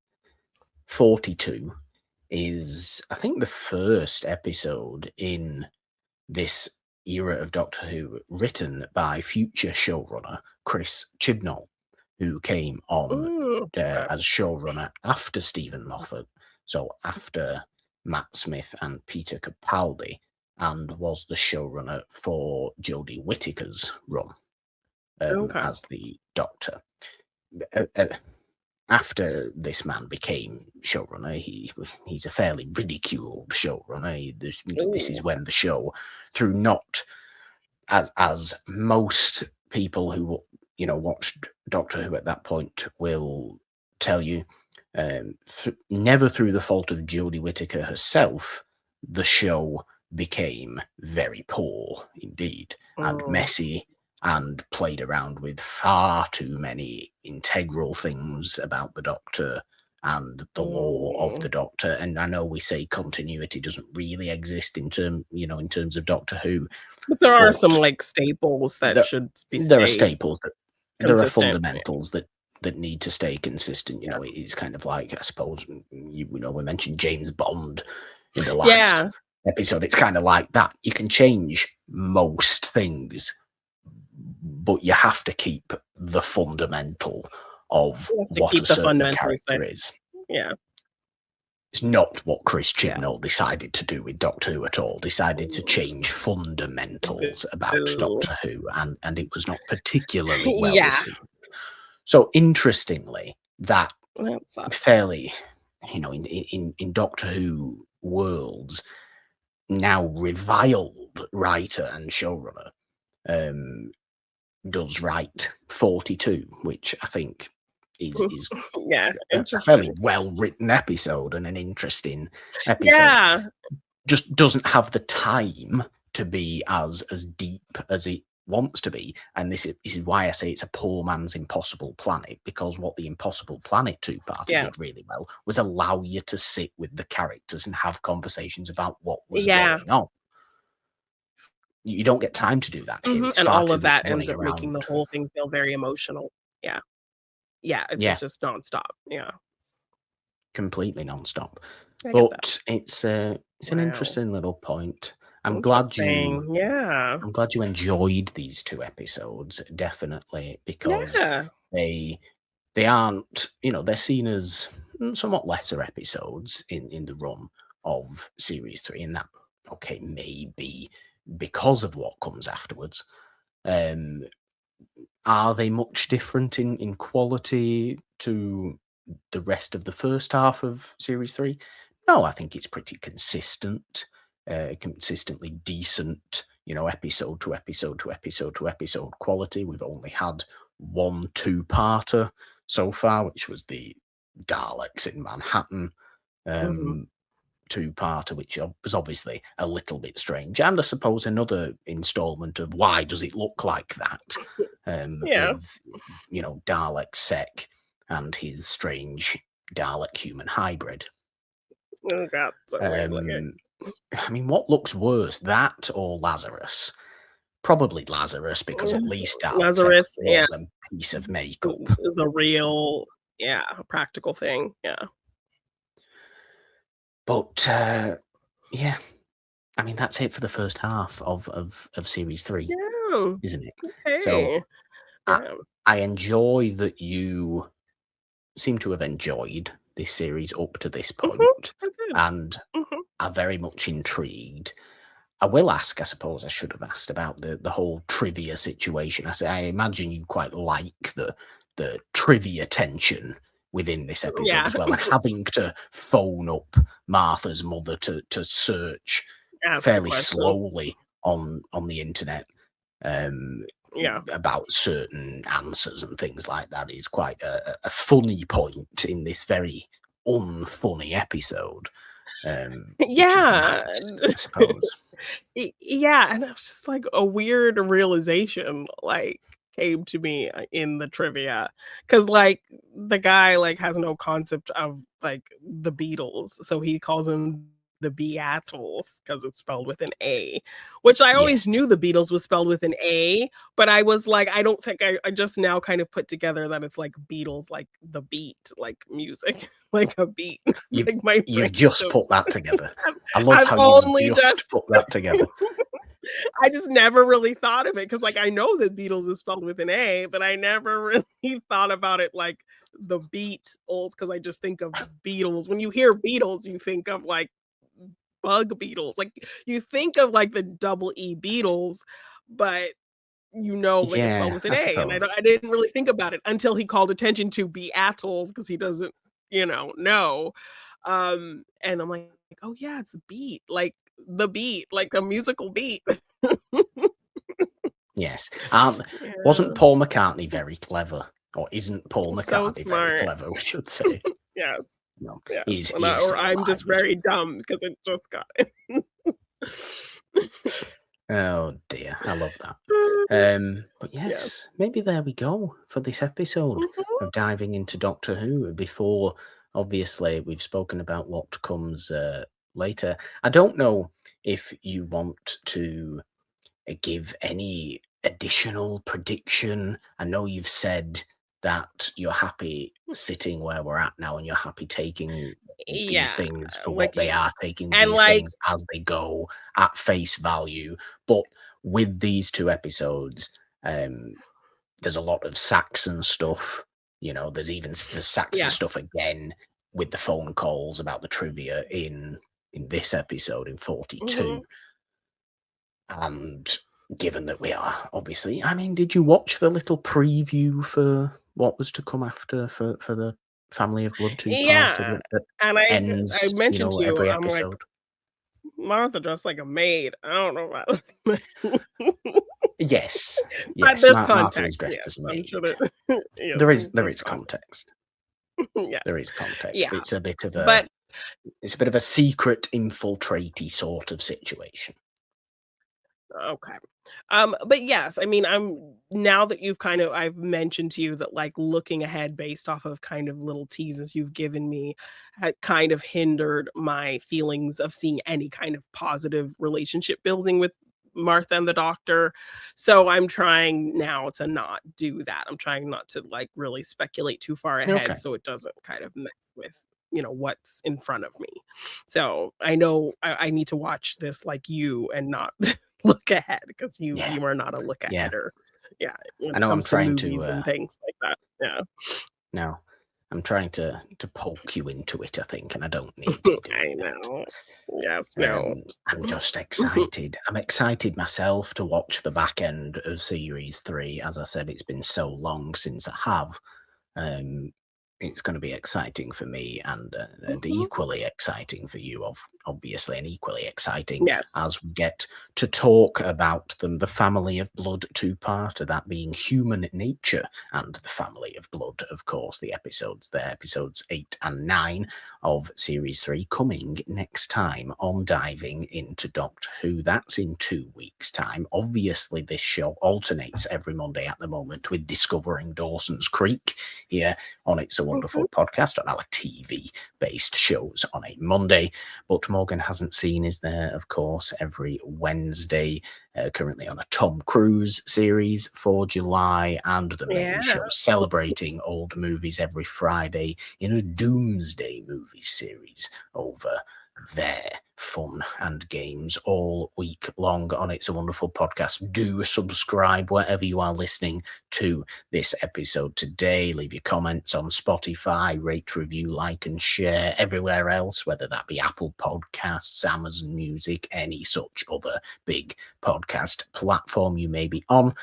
[SPEAKER 1] 42 is, I think, the first episode in this era of Doctor Who written by future showrunner Chris Chibnall, who came on
[SPEAKER 2] Okay.
[SPEAKER 1] as showrunner after Stephen Moffat, so after Matt Smith and Peter Capaldi, and was the showrunner for Jodie Whittaker's run
[SPEAKER 2] Okay.
[SPEAKER 1] as the Doctor. Uh, uh, After this man became showrunner, he's a fairly ridiculed showrunner. This is
[SPEAKER 2] Ooh.
[SPEAKER 1] when the show, through not as most people who watched Doctor Who at that point will tell you, never through the fault of Jodie Whittaker herself, the show became very poor indeed and messy and played around with far too many integral things about the Doctor and the lore of the Doctor. And I know we say continuity doesn't really exist in terms of Doctor Who,
[SPEAKER 2] but there are some like staples that should be.
[SPEAKER 1] There are staples there are
[SPEAKER 2] consistent.
[SPEAKER 1] fundamentals that need to stay consistent. It's kind of like, I suppose, we mentioned James Bond in the last episode. It's kind of like that. You can change most things, but you have to keep the fundamental of what a certain character is.
[SPEAKER 2] Yeah.
[SPEAKER 1] It's not what Chris Chibnall decided to do with Doctor Who at all. Decided to change fundamentals about Doctor Who, and it was not particularly well received. So interestingly, that fairly, in Doctor Who worlds, now reviled writer and showrunner does write 42, which I think is a fairly well-written episode and an interesting episode.
[SPEAKER 2] Yeah.
[SPEAKER 1] Just doesn't have the time to be as deep as it wants to be. And this is why I say it's a poor man's Impossible Planet, because what the Impossible Planet two-parter did really well was allow you to sit with the characters and have conversations about what was going on. You don't get time to do that here.
[SPEAKER 2] And all of that ends up making the whole thing feel very emotional. It's just nonstop.
[SPEAKER 1] Completely nonstop. But it's an interesting little point. I'm glad you enjoyed these two episodes, definitely, because they aren't, they're seen as somewhat lesser episodes in the run of series 3, and that may be because of what comes afterwards. Are they much different in quality to the rest of the first half of series 3? No, I think it's pretty consistent, consistently decent, episode to episode to episode to episode quality. We've only had one two-parter so far, which was the Daleks in Manhattan two-parter, which was obviously a little bit strange, and I suppose another installment of why does it look like that? With Dalek Sec and his strange Dalek human hybrid.
[SPEAKER 2] Oh god,
[SPEAKER 1] I mean, what looks worse, that or Lazarus? Probably Lazarus, because at least Dalek Sec was a piece of makeup.
[SPEAKER 2] It's a real, practical thing.
[SPEAKER 1] But I mean, that's it for the first half of series 3, isn't it?
[SPEAKER 2] Okay.
[SPEAKER 1] So I enjoy that you seem to have enjoyed this series up to this point, and are very much intrigued. I will ask, I suppose I should have asked about the whole trivia situation. I imagine you quite like the trivia tension within this episode as well, and having to phone up Martha's mother to search fairly slowly on the internet about certain answers and things like that is quite a funny point in this very unfunny episode. Nice, I suppose.
[SPEAKER 2] And it was just like a weird realization came to me in the trivia, because the guy has no concept of the Beatles, so he calls them the Beatles because it's spelled with an A, which I always knew the Beatles was spelled with an A, but I was I don't think I just now kind of put together that it's Beatles, the beat, music, a beat.
[SPEAKER 1] You've just put that together. I love how you just put that together.
[SPEAKER 2] I just never really thought of it, because I know that Beatles is spelled with an A, but I never really thought about it the Beatles, because I just think of Beatles. When you hear Beatles, you think of bug beetles, you think of the double E Beatles, but it's spelled with an A, and I didn't really think about it until he called attention to Beatles, because he doesn't know, and I'm like, oh yeah, it's a beat, the beat, a musical beat.
[SPEAKER 1] Yes. Wasn't Paul McCartney very clever, or isn't Paul McCartney very clever, we should say?
[SPEAKER 2] Yes.
[SPEAKER 1] No,
[SPEAKER 2] Yes.
[SPEAKER 1] he is
[SPEAKER 2] Or
[SPEAKER 1] still
[SPEAKER 2] I'm
[SPEAKER 1] alive.
[SPEAKER 2] just very dumb because it just got it.
[SPEAKER 1] Oh dear, I love that. But
[SPEAKER 2] Yeah.
[SPEAKER 1] yes, maybe there we go for this episode
[SPEAKER 2] Mhm.
[SPEAKER 1] of diving into Doctor Who. Before, obviously, we've spoken about what comes later. I don't know if you want to give any additional prediction. I know you've said that you're happy sitting where we're at now and you're happy taking these
[SPEAKER 2] Yeah.
[SPEAKER 1] things for what
[SPEAKER 2] Like,
[SPEAKER 1] they are, taking
[SPEAKER 2] and
[SPEAKER 1] these
[SPEAKER 2] like,
[SPEAKER 1] things as they go at face value. But with these two episodes, there's a lot of Saxon stuff. You know, there's even the Saxon
[SPEAKER 2] yeah.
[SPEAKER 1] stuff again with the phone calls about the trivia in this episode in 42.
[SPEAKER 2] Mhm.
[SPEAKER 1] And given that we are obviously, I mean, did you watch the little preview for what was to come after for the Family of Blood two-part
[SPEAKER 2] Yeah.
[SPEAKER 1] that
[SPEAKER 2] And I
[SPEAKER 1] ends, you
[SPEAKER 2] mentioned
[SPEAKER 1] know,
[SPEAKER 2] to you,
[SPEAKER 1] every
[SPEAKER 2] I'm like,
[SPEAKER 1] episode?
[SPEAKER 2] Martha dressed like a maid. I don't know about
[SPEAKER 1] Yes,
[SPEAKER 2] but
[SPEAKER 1] yes,
[SPEAKER 2] there's
[SPEAKER 1] Martha is
[SPEAKER 2] context.
[SPEAKER 1] dressed
[SPEAKER 2] Yes,
[SPEAKER 1] as a
[SPEAKER 2] I'm sure
[SPEAKER 1] maid.
[SPEAKER 2] that yes,
[SPEAKER 1] There
[SPEAKER 2] there's
[SPEAKER 1] is
[SPEAKER 2] context.
[SPEAKER 1] context. There
[SPEAKER 2] Yes.
[SPEAKER 1] is context.
[SPEAKER 2] Yeah.
[SPEAKER 1] It's a bit of
[SPEAKER 2] But
[SPEAKER 1] a secret infiltratey sort of situation.
[SPEAKER 2] okay. But yes, I mean, I'm now that I've mentioned to you that like looking ahead based off of kind of little teases you've given me had kind of hindered my feelings of seeing any kind of positive relationship building with Martha and the Doctor. So I'm trying now to not do that. I'm trying not to like really speculate too far ahead
[SPEAKER 1] Okay.
[SPEAKER 2] so it doesn't kind of mess with what's in front of me. So I know I need to watch this like you and not look ahead because
[SPEAKER 1] Yeah,
[SPEAKER 2] you are not a look
[SPEAKER 1] yeah.
[SPEAKER 2] aheader. Yeah, when
[SPEAKER 1] I
[SPEAKER 2] it
[SPEAKER 1] know I'm
[SPEAKER 2] comes to
[SPEAKER 1] trying to,
[SPEAKER 2] movies and things like that. Yeah.
[SPEAKER 1] no, I'm trying to poke you into it, I think, and I don't need to be
[SPEAKER 2] I
[SPEAKER 1] doing that.
[SPEAKER 2] know. Yes, no.
[SPEAKER 1] I'm just excited. I'm excited myself to watch the back end of Series 3. As I said, it's been so long since I have. Um, it's going to be exciting for me and
[SPEAKER 2] Mhm.
[SPEAKER 1] equally exciting for you, obviously, and equally exciting
[SPEAKER 2] Yes.
[SPEAKER 1] as we get to talk about them. The Family of Blood two-parter, that being Human Nature and the Family of Blood, of course, the episodes there, episodes 8 and 9 of Series 3, coming next time on Diving into Doctor Who. That's in 2 weeks' time. Obviously, this show alternates every Monday at the moment with Discovering Dawson's Creek here on It's a
[SPEAKER 2] Mhm.
[SPEAKER 1] Wonderful Podcast, on our TV-based shows on a Monday. But Morgan Hasn't Seen is there, of course, every Wednesday, currently on a Tom Cruise series for July, and the main
[SPEAKER 2] Yeah.
[SPEAKER 1] show celebrating old movies every Friday in a Doomsday movie series over there. Fun and games all week long on It's a Wonderful Podcast. Do subscribe wherever you are listening to this episode today. Leave your comments on Spotify, rate, review, like, and share everywhere else, whether that be Apple Podcasts, Amazon Music, any such other big podcast platform you may be on.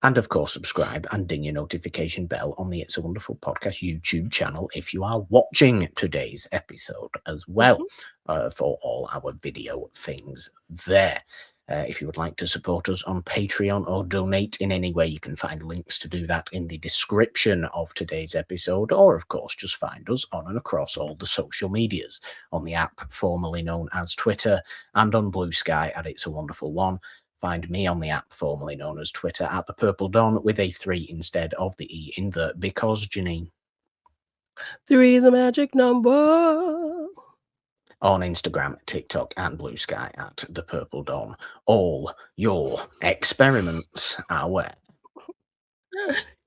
[SPEAKER 1] And of course, subscribe and ding your notification bell on the It's a Wonderful Podcast YouTube channel if you are watching today's episode as well, for all our video things there. If you would like to support us on Patreon or donate in any way, you can find links to do that in the description of today's episode, or of course, just find us on and across all the social medias, on the app formerly known as Twitter, and on Blue Sky at It's a Wonderful One. Find me on the app formerly known as Twitter at the Purple Dawn with a 3 instead of the E in the because, Jeannine.
[SPEAKER 2] 3 is a magic number.
[SPEAKER 1] On Instagram, TikTok, and Blue Sky at the Purple Dawn. All your experiments are where?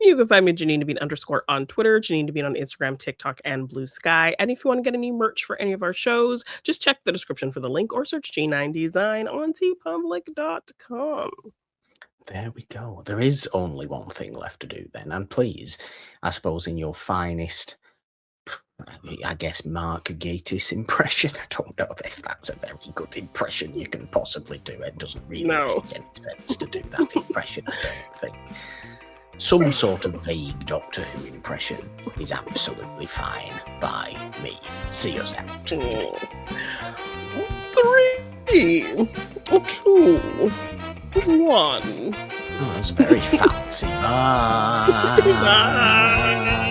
[SPEAKER 2] You can find me Jeannine Devine _ on Twitter, Jeannine Devine on Instagram, TikTok, and Blue Sky. And if you want to get any merch for any of our shows, just check the description for the link or search G9 Design on tpublic.com.
[SPEAKER 1] There we go. There is only one thing left to do then. And please, I suppose in your finest, I guess, Mark Gatiss impression. I don't know if that's a very good impression you can possibly do. It doesn't really make any sense to do that impression, I don't think. Some sort of vague Doctor Who impression is absolutely fine by me. See us out.
[SPEAKER 2] 3, 2, 1.
[SPEAKER 1] Oh, that's very fancy. Bye.
[SPEAKER 2] Bye.